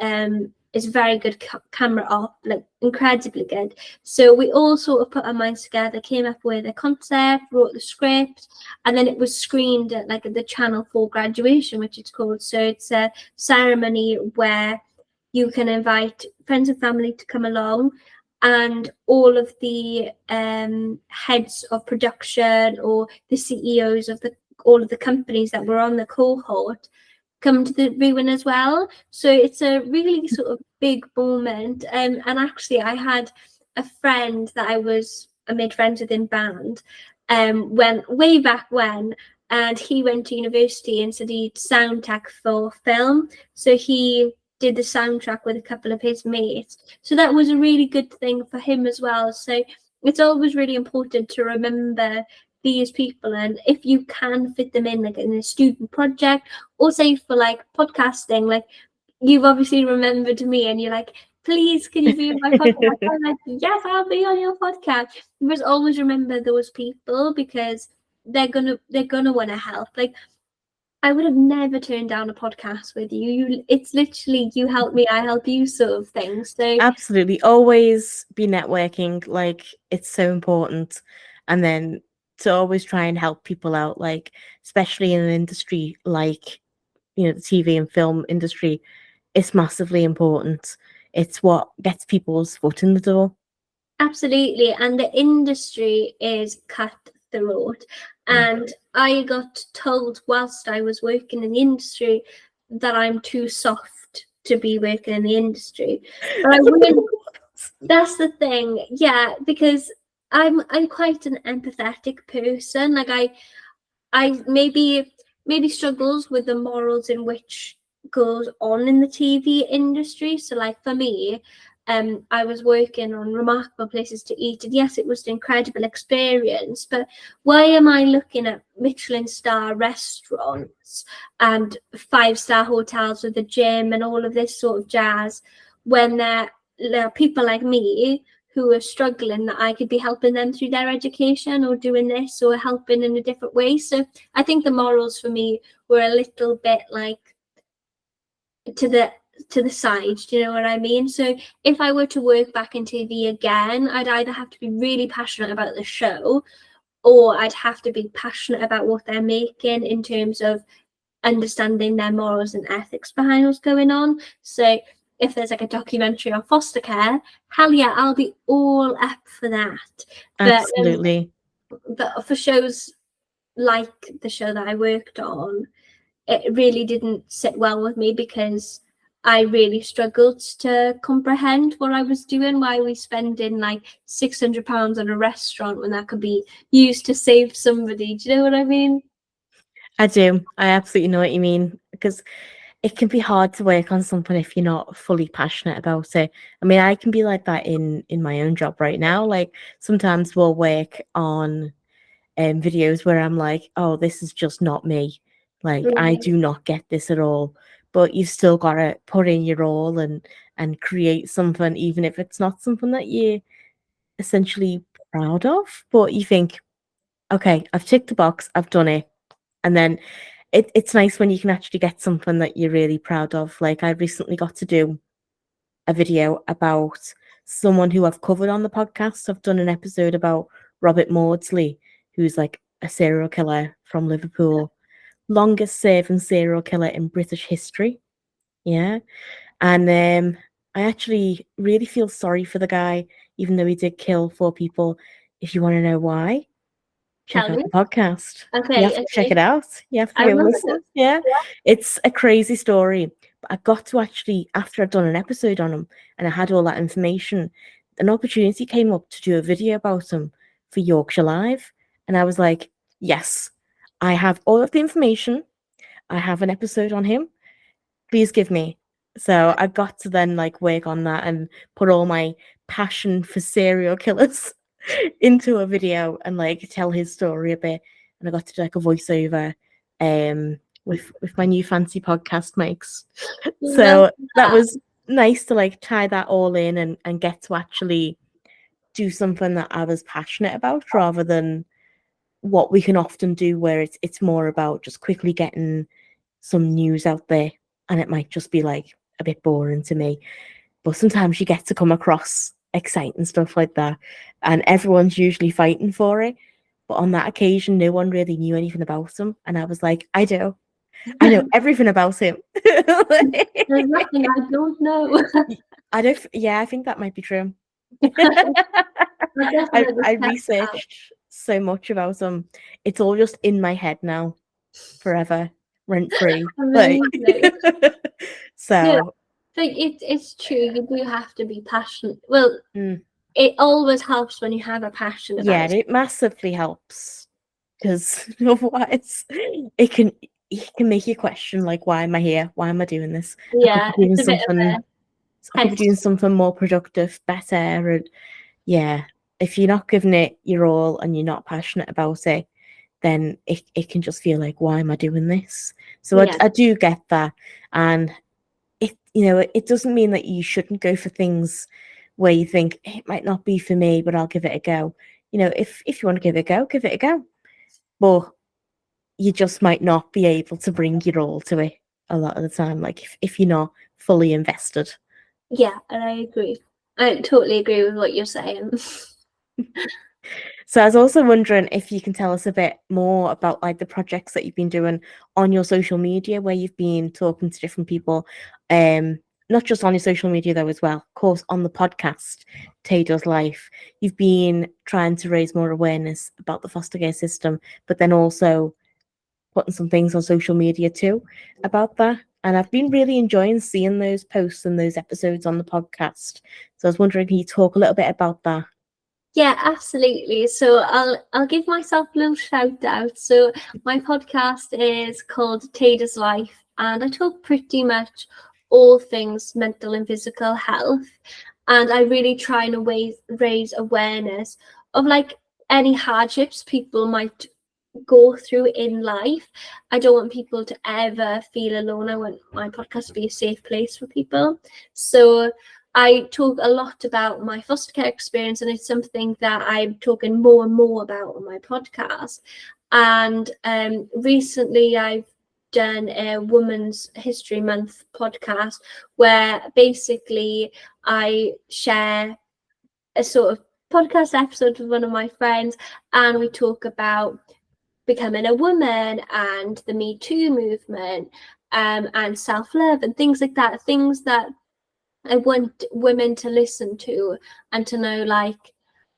is very good camera op, like incredibly good. So we all sort of put our minds together, came up with a concept, wrote the script, and then it was screened at like the Channel 4 graduation, which it's called. So it's a ceremony where you can invite friends and family to come along, and all of the heads of production or the CEOs of all of the companies that were on the cohort come to the viewing as well. So it's a really sort of big moment. And actually, I had a friend that I made friends with in band when way back when, and he went to university and studied sound tech for film. So he did the soundtrack with a couple of his mates. So that was a really good thing for him as well. So it's always really important to remember these people, and if you can fit them in like in a student project, or say for like podcasting, like you've obviously remembered me and you're like, please can you be on my podcast? I'm like, yes, I'll be on your podcast. You must always remember those people, because they're gonna want to help. Like, I would have never turned down a podcast with you. It's literally you help me, I help you sort of thing. So Absolutely. Always be networking. Like, it's so important. And then to always try and help people out, like, especially in an industry like, the TV and film industry, it's massively important. It's what gets people's foot in the door. absolutely, and the industry is cutthroat. And I got told whilst I was working in the industry that I'm too soft to be working in the industry. But I wouldn't. That's the thing, yeah, because I'm quite an empathetic person. Like I maybe struggles with the morals in which goes on in the TV industry. So like for me, I was working on Remarkable Places to Eat, and yes, it was an incredible experience, but why am I looking at Michelin star restaurants and 5-star hotels with a gym and all of this sort of jazz when there are people like me who are struggling, that I could be helping them through their education or doing this or helping in a different way? So I think the morals for me were a little bit like to the side, do you know what I mean? So if I were to work back in TV again, I'd either have to be really passionate about the show, or I'd have to be passionate about what they're making in terms of understanding their morals and ethics behind what's going on. So if there's like a documentary on foster care, hell yeah, I'll be all up for that. Absolutely. But for shows like the show that I worked on, it really didn't sit well with me, because I really struggled to comprehend what I was doing. Why are we spending like £600 on a restaurant when that could be used to save somebody? Do you know what I mean? I do. I absolutely know what you mean, because it can be hard to work on something if you're not fully passionate about it. I mean, I can be like that in my own job right now. Like, sometimes we'll work on videos where I'm like, oh, this is just not me. Like, I Right. do not get this at all. But you've still got to put in your all and create something, even if it's not something that you're essentially proud of. But you think, okay, I've ticked the box, I've done it. And then it's nice when you can actually get something that you're really proud of. Like, I recently got to do a video about someone who I've covered on the podcast. I've done an episode about Robert Maudsley, who's like a serial killer from Liverpool, longest serving serial killer in British history. Yeah. And I actually really feel sorry for the guy, even though he did kill 4 people. If you want to know why, check Tell out me. the podcast. You have Okay, to check okay. it out. You have to I go will listen. do. Yeah. It's a crazy story. But I got to actually, after I'd done an episode on him and I had all that information, an opportunity came up to do a video about him for Yorkshire Live. And I was like, yes, I have all of the information. I have an episode on him. Please give me. So I got to then like work on that and put all my passion for serial killers into a video and like tell his story a bit. And I got to do like a voiceover with my new fancy podcast mics. Love So that that. was nice to like tie that all in and get to actually do something that I was passionate about rather than what we can often do where it's more about just quickly getting some news out there, and it might just be like a bit boring to me. But sometimes you get to come across exciting stuff like that, and everyone's usually fighting for it. But on that occasion, no one really knew anything about him, and I was like, I know everything about him. There's nothing I don't know. I don't. Yeah, I think that might be true. I I definitely I check that. researched so much about him. It's all just in my head now, forever, rent free. Like, Amazing. No, so I think it's true. You do have to be passionate. Well, mm, it always helps when you have a passion yeah, about it. it massively helps because otherwise it can make you question like, why am I here? Why am I doing this? I could Yeah, be doing it's a bit of something. a I could be doing test. something more productive, better, and yeah. If you're not giving it your all and you're not passionate about it, then it can just feel like, why am I doing this? So Yeah, I do get that. And it doesn't mean that you shouldn't go for things where you think it might not be for me, but I'll give it a go. If you want to give it a go, give it a go. But you just might not be able to bring your all to it a lot of the time, like if you're not fully invested. yeah, and I agree. I totally agree with what you're saying. So I was also wondering if you can tell us a bit more about like the projects that you've been doing on your social media, where you've been talking to different people, not just on your social media though as well. Of course, on the podcast, Tay Does Life, you've been trying to raise more awareness about the foster care system, but then also putting some things on social media too about that. And I've been really enjoying seeing those posts and those episodes on the podcast. So I was wondering, can you talk a little bit about that? Yeah, absolutely. So I'll give myself a little shout out. So my podcast is called Tay Does Life, and I talk pretty much all things mental and physical health. And I really try and raise awareness of like any hardships people might go through in life. I don't want people to ever feel alone. I want my podcast to be a safe place for people. So I talk a lot about my foster care experience, and it's something that I'm talking more and more about on my podcast. And recently I've done a Women's History Month podcast where basically I share a sort of podcast episode with one of my friends, and we talk about becoming a woman and the Me Too movement, and self-love and things like that, things that I want women to listen to and to know like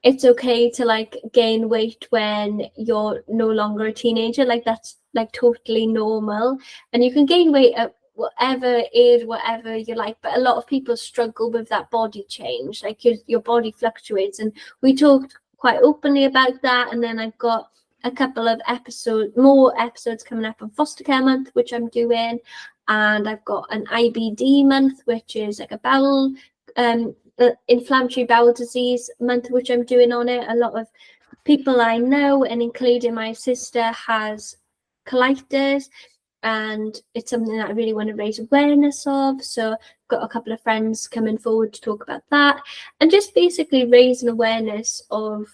it's okay to like gain weight when you're no longer a teenager. Like that's like totally normal. And you can gain weight at whatever age, whatever you like. But a lot of people struggle with that body change. Like your body fluctuates. And we talked quite openly about that. And then I've got a couple of more episodes coming up on foster care month, which I'm doing. And I've got an IBD month, which is like a bowel, inflammatory bowel disease month, which I'm doing on it. A lot of people I know, and including my sister, has colitis, and it's something that I really want to raise awareness of. So I've got a couple of friends coming forward to talk about that, and just basically raising awareness of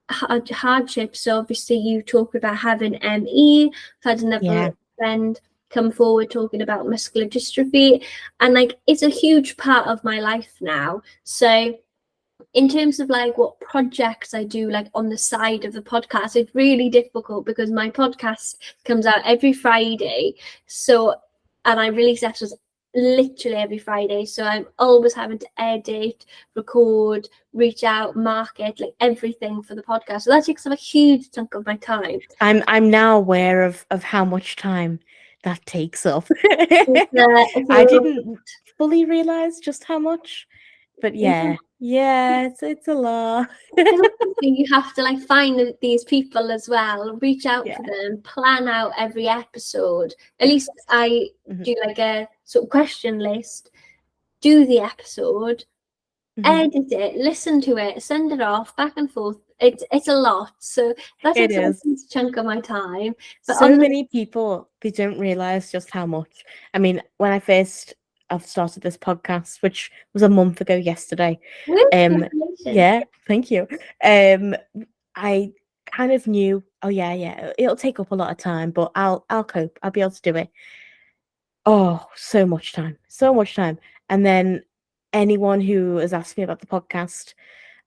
hardships. So obviously you talk about having ME. I've had another friend come forward talking about muscular dystrophy, and like it's a huge part of my life now. So in terms of like what projects I do like on the side of the podcast, it's really difficult because my podcast comes out every Friday. So, and I release episodes literally every Friday. So I'm always having to edit, record, reach out, market, like everything for the podcast. So that takes up a huge chunk of my time. I'm now aware of how much time that takes up. It's I didn't fully realize just how much, but yeah. yeah, it's a lot. And obviously you have to like find these people as well, reach out to them, plan out every episode. At least I do like a sort of question list, do the episode, edit it, listen to it, send it off, back and forth. It's a lot. So that It takes a is. huge chunk of my time. But So many people, they don't realize just how much. I mean, when I first I've started this podcast, which was a month ago yesterday. Congratulations. Yeah, thank you. I kind of knew, oh yeah, it'll take up a lot of time, but I'll cope. I'll be able to do it. Oh, so much time, so much time. And then anyone who has asked me about the podcast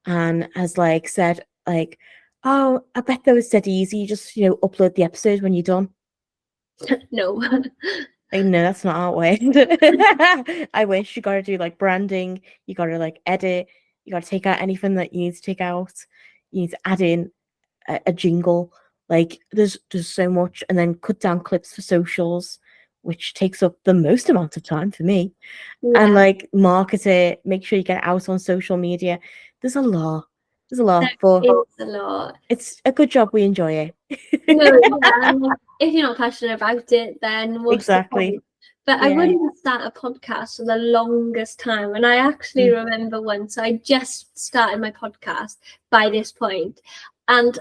and has like said like, oh, I bet that was dead easy. You just, upload the episode when you're done. No. Like, no, that's not how it works. I wish. You gotta do like branding, you gotta like edit, you gotta take out anything that you need to take out, you need to add in a jingle. Like there's so much, and then cut down clips for socials, which takes up the most amount of time for me. And Yeah, like market it, make sure you get it out on social media. There's a lot. There's a lot, but it's a lot. it's a good job we enjoy No, it. yeah, and like, if you're not passionate about it, then what's the Exactly. point? But I Yeah. wouldn't start a podcast for the longest time. And I actually remember once I just started my podcast by this point, and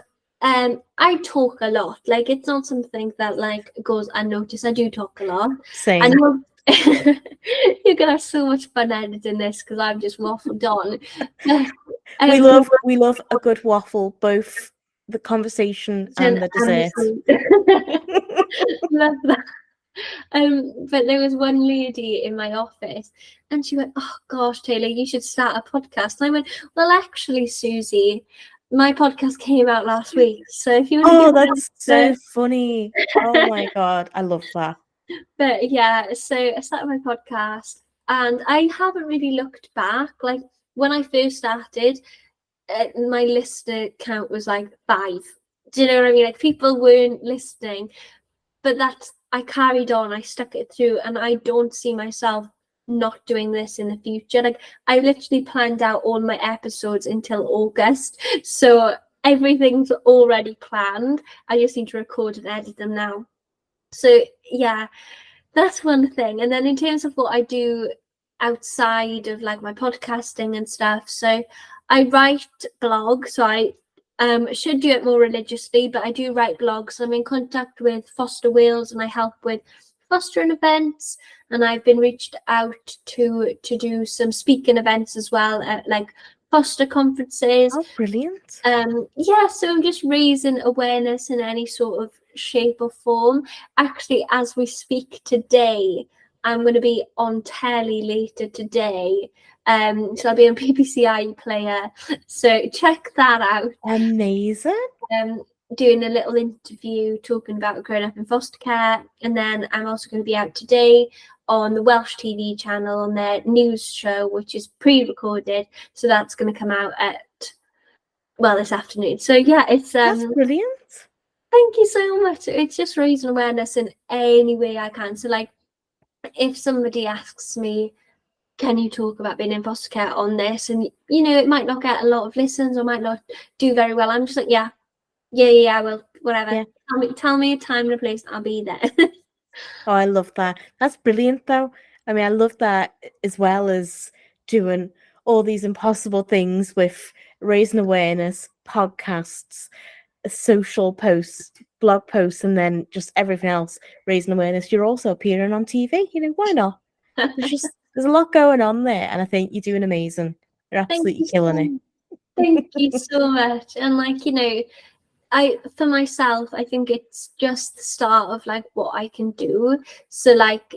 I talk a lot. Like it's not something that like goes unnoticed. I do talk a lot. Same. And you're gonna have so much fun editing this because I've just waffled on. We love a good waffle, both the conversation and the dessert. Love that. But there was one lady in my office and she went, oh gosh, Tayler, you should start a podcast. And I went, well, actually, Susie, my podcast came out last week. So if you want to that's so funny. Oh my God. I love that. But yeah, so I started my podcast and I haven't really looked back. Like when I first started, my listener count was like 5. Do you know what I mean? Like people weren't listening, but I carried on, I stuck it through, and I don't see myself not doing this in the future. Like I literally planned out all my episodes until August, so everything's already planned. I just need to record and edit them now. So yeah, that's one thing. And then in terms of what I do outside of like my podcasting and stuff, so I write blogs. So I should do it more religiously, but I do write blogs. I'm in contact with Foster Wales and I help with fostering events, and I've been reached out to do some speaking events as well at like foster conferences. Oh, brilliant. Yeah, so I'm just raising awareness in any sort of shape or form. Actually, as we speak today, I'm going to be on telly later today. So I'll be on BBC iPlayer. So check that out. Amazing. Doing a little interview talking about growing up in foster care, and then I'm also going to be out today on the Welsh TV channel on their news show, which is pre-recorded. So that's going to come out this afternoon. So yeah, it's That's brilliant. Thank you so much. It's just raising awareness in any way I can. So like, if somebody asks me, can you talk about being in foster care on this? And it might not get a lot of listens or might not do very well. I'm just like, yeah, I will, whatever. Yeah. Tell me a time and a place, I'll be there. Oh, I love that. That's brilliant, though. I mean, I love that as well as doing all these impossible things with raising awareness, podcasts, social posts, blog posts, and then just everything else, raising awareness. You're also appearing on TV. Why not? There's a lot going on there, and I think you're doing amazing. You're absolutely killing it. Thank you so much. And like, for myself, I think it's just the start of like what I can do. So like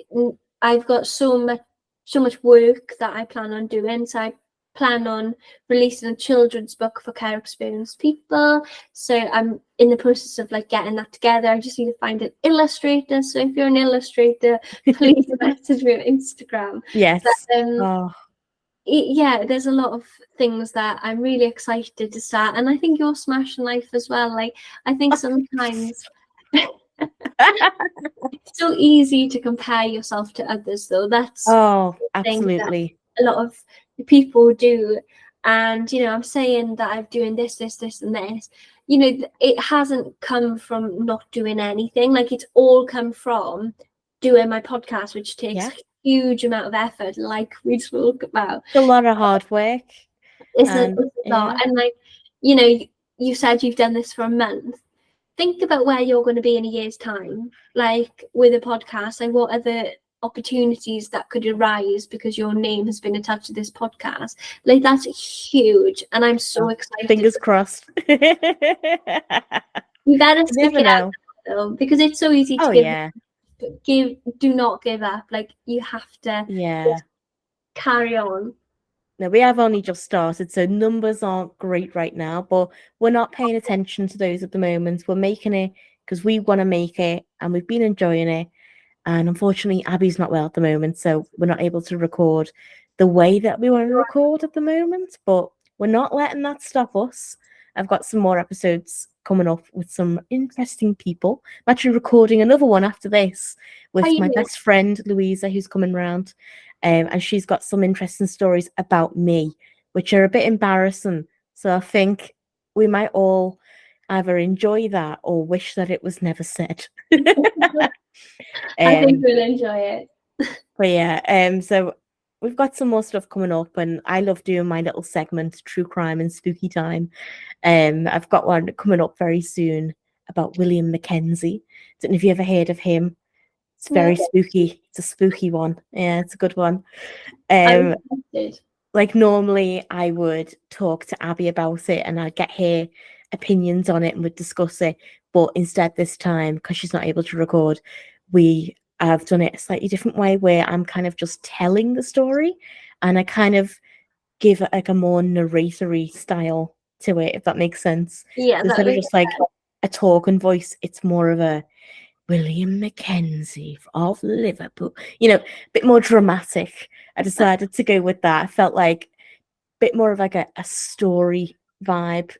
I've got so much work that I plan on doing. So I plan on releasing a children's book for care experienced people. So I'm in the process of like getting that together. I just need to find an illustrator. So if you're an illustrator, please message me on Instagram. Yes. But, yeah, there's a lot of things that I'm really excited to start, and I think you're smashing life as well. Like I think sometimes it's so easy to compare yourself to others, though. That's absolutely a lot of people do. And I'm saying that I'm doing this and this. It hasn't come from not doing anything. Like it's all come from doing my podcast, which takes huge amount of effort, like we spoke about. It's a lot of hard work. It's a lot. And like, you said you've done this for a month. Think about where you're going to be in a year's time, like with a podcast. Like what are the opportunities that could arise because your name has been attached to this podcast, like that's huge, and I'm so excited. Fingers crossed. You better stick never it out know. though, because it's so easy to Oh yeah. do not give up. Like you have to Yeah. carry on. No, we have only just started, so numbers aren't great right now, but we're not paying attention to those at the moment. We're making it because we want to make it, and we've been enjoying it. And unfortunately, Abby's not well at the moment, so we're not able to record the way that we want to record at the moment, but we're not letting that stop us. I've got some more episodes coming up with some interesting people. I'm actually recording another one after this with my best friend, Louisa, who's coming round. And she's got some interesting stories about me, which are a bit embarrassing. So I think we might all either enjoy that or wish that it was never said. I think we'll enjoy it. But yeah, so we've got some more stuff coming up, and I love doing my little segment, True Crime and Spooky Time. I've got one coming up very soon about William Mackenzie. Don't know if you ever heard of him. It's very spooky. It's a spooky one. Yeah, it's a good one. Like normally I would talk to Abby about it and I'd get her opinions on it and would discuss it. But instead this time, because she's not able to record, we have done it a slightly different way where I'm kind of just telling the story and I kind of give it like a more narratory style to it, if that makes sense. Yeah. So instead of just like a talking voice, it's more of a William Mackenzie of Liverpool, a bit more dramatic. I decided to go with that. I felt like a bit more of like a story vibe.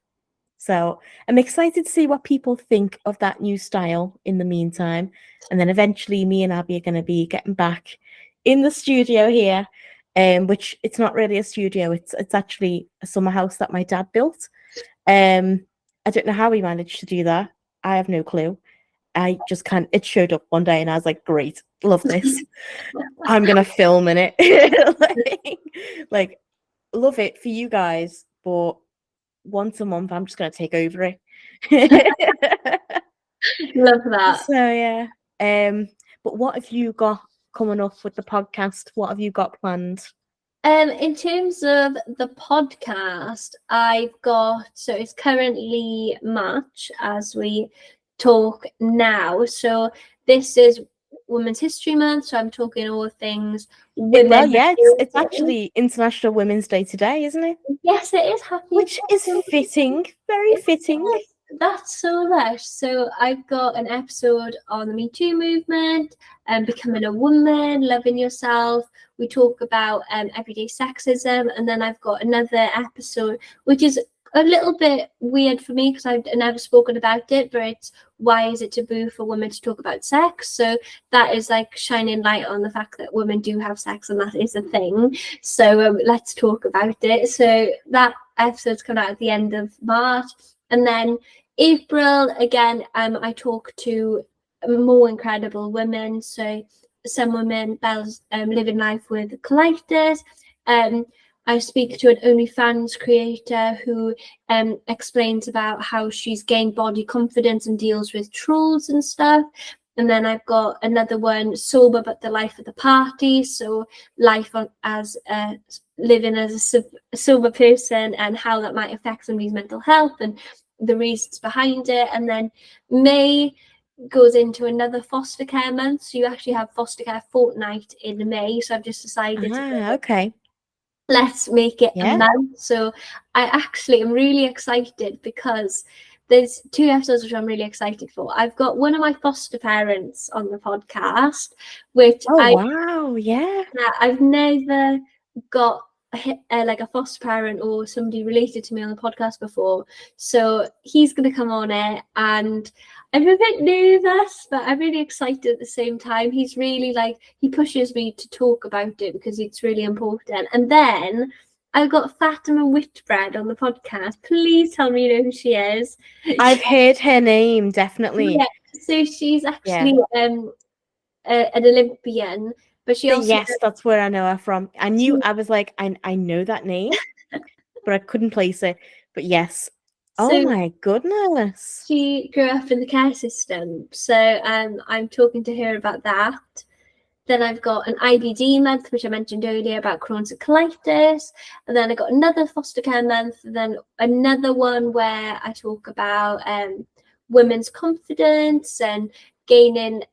So I'm excited to see what people think of that new style in the meantime. And then eventually me and Abby are going to be getting back in the studio here, which it's not really a studio. It's actually a summer house that my dad built. I don't know how he managed to do that. I have no clue. I just it showed up one day and I was like, great, love this. I'm going to film in it. like, love it for you guys, but once a month, I'm just going to take over it. Love that. So, yeah. But what have you got coming up with the podcast? What have you got planned? In terms of the podcast, so it's currently March as we talk now. So this is Women's History Month, so I'm talking all things women. Well, yeah, it's actually International Women's Day today, isn't it? Yes, it is. Which is fitting, very fitting. That's so lush. So I've got an episode on the Me Too movement and becoming a woman, loving yourself. We talk about everyday sexism, and then I've got another episode which is a little bit weird for me because I've never spoken about it, but it's why is it taboo for women to talk about sex? So that is like shining light on the fact that women do have sex and that is a thing. So let's talk about it. So that episode's coming out at the end of March. And then April, again, I talk to more incredible women. So some women, Belle's living life with colitis. I speak to an OnlyFans creator who explains about how she's gained body confidence and deals with trolls and stuff. And then I've got another one, sober but the life of the party. So life as living as a sober person and how that might affect somebody's mental health and the reasons behind it. And then May goes into another foster care month. So you actually have foster care fortnight in May. So I've just decided okay. Let's make it a month. So I actually am really excited because there's 2 episodes which I'm really excited for. I've got one of my foster parents on the podcast, which I've never got like a foster parent or somebody related to me on the podcast before. So he's going to come on it and I'm a bit nervous, but I'm really excited at the same time. He's really he pushes me to talk about it because it's really important. And then I've got Fatima Whitbread on the podcast. Please tell me you know who she is. I've heard her name, definitely. Yeah, so she's actually an Olympian. But she also that's where I know her from. I was like, I know that name, but I couldn't place it. But yes. Oh my goodness. She grew up in the care system. So I'm talking to her about that. Then I've got an IBD month, which I mentioned earlier about Crohn's and colitis. And then I got another foster care month, and then another one where I talk about women's confidence and gaining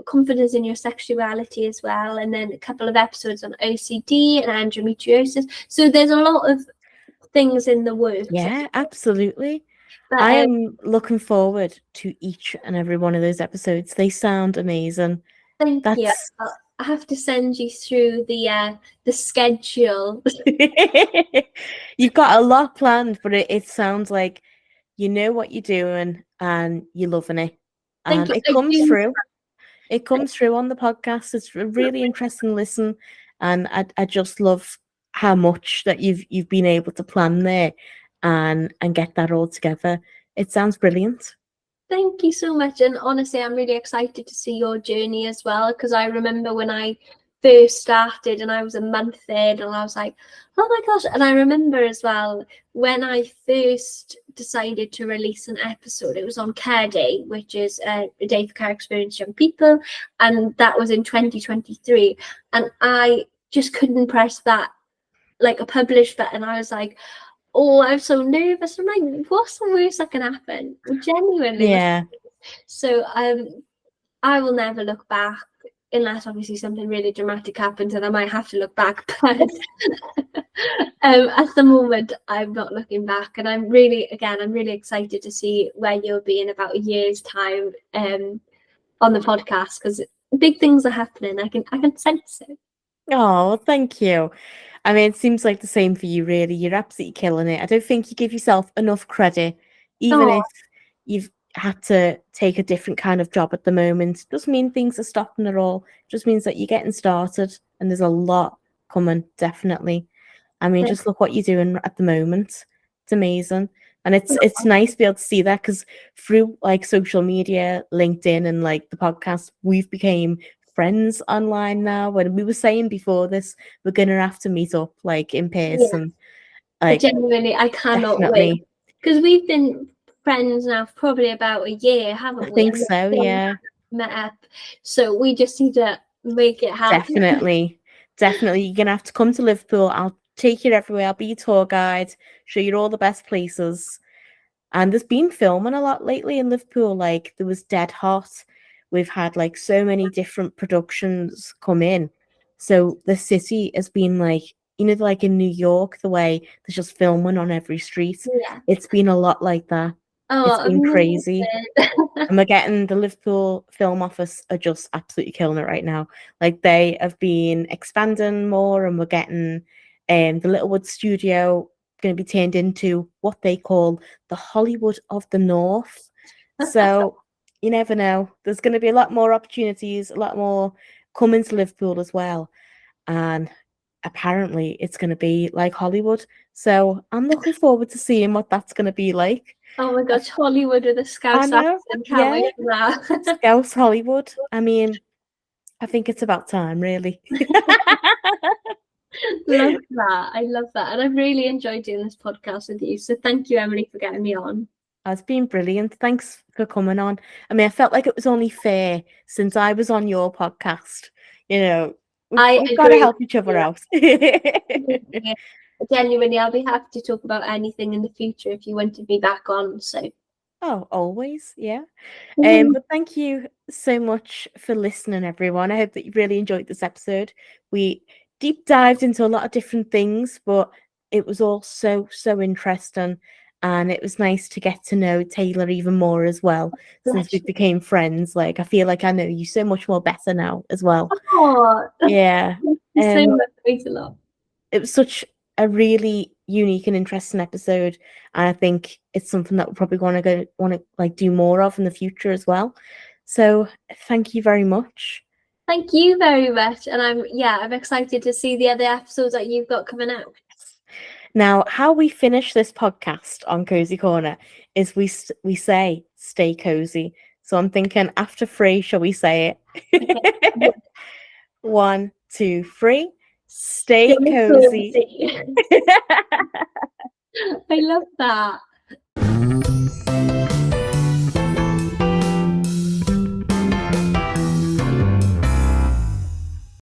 confidence in your sexuality as well. And then a couple of episodes on OCD and endometriosis. So there's a lot of things in the works. Yeah, absolutely. But, I am looking forward to each and every one of those episodes. They sound amazing. Thank you. I have to send you through the schedule. You've got a lot planned, but it sounds like you know what you're doing and you're loving it. And it comes through. It comes through on the podcast. It's a really interesting listen. And I just love how much that you've been able to plan there and get that all together. It sounds brilliant. Thank you so much. And honestly, I'm really excited to see your journey as well, because I remember when I first started and I was a month in, and I was like, oh my gosh. And I remember as well when I first decided to release an episode, it was on Care Day, which is a day for care experienced young people, and that was in 2023. And I just couldn't press that, like, a publish button. I was like, oh, I'm so nervous. I'm like, what's the worst that can happen? Genuinely. Yeah. So I will never look back, unless obviously something really dramatic happens and I might have to look back. But at the moment, I'm not looking back. And I'm really excited to see where you'll be in about a year's time on the podcast, because big things are happening. I can sense it. Oh, thank you. I mean, it seems like the same for you, really. You're absolutely killing it. I don't think you give yourself enough credit, even if you've had to take a different kind of job at the moment. It doesn't mean things are stopping at all. It just means that you're getting started, and there's a lot coming, definitely. I mean, just look what you're doing at the moment. It's amazing. And it's nice to be able to see that, because through like social media, LinkedIn, and like the podcast, we've became friends online now. When we were saying before this, we're gonna have to meet up like in person. Like, genuinely, I cannot wait, because we've been friends now for probably about a year, haven't we? I think so, yeah. Met up, so we just need to make it happen. Definitely. You're gonna have to come to Liverpool. I'll take you everywhere. I'll be your tour guide, show you all the best places. And there's been filming a lot lately in Liverpool. Like, there was Dead Hot. We've had like so many different productions come in. So the city has been like, you know, like in New York, the way there's just filming on every street. Yeah. It's been a lot like that. Oh, it's been crazy. And we're getting, the Liverpool Film Office are just absolutely killing it right now. Like, they have been expanding more, and we're getting the Littlewood studio going to be turned into what they call the Hollywood of the North. So you never know. There's going to be a lot more opportunities, a lot more coming to Liverpool as well. And apparently it's going to be like Hollywood. So I'm looking forward to seeing what that's going to be like. Oh my gosh, Hollywood with a Scouse accent. Can't wait for that. Scouse Hollywood. I mean, I think it's about time, really. Love that. I love that. And I've really enjoyed doing this podcast with you. So thank you, Emilie, for getting me on. It's been brilliant. Thanks for coming on. I mean, I felt like it was only fair, since I was on your podcast. You know, we've got to help each other out. Genuinely, I'll be happy to talk about anything in the future if you wanted me back on. So. Oh, always, yeah. But thank you so much for listening, everyone. I hope that you really enjoyed this episode. We deep dived into a lot of different things, but it was all so interesting. And it was nice to get to know Tayler even more as well, since we became friends. Like, I feel like I know you so much more better now as well. Oh, yeah. So much. Thanks a lot. It was such a really unique and interesting episode, and I think it's something that we're probably want to like do more of in the future as well. So thank you very much. Thank you very much. And I'm excited to see the other episodes that you've got coming out. Now, how we finish this podcast on Cosy Corner is we say stay cozy. So I'm thinking, after 3, shall we say it? Okay. 1, 2, 3. Stay cozy. I love that.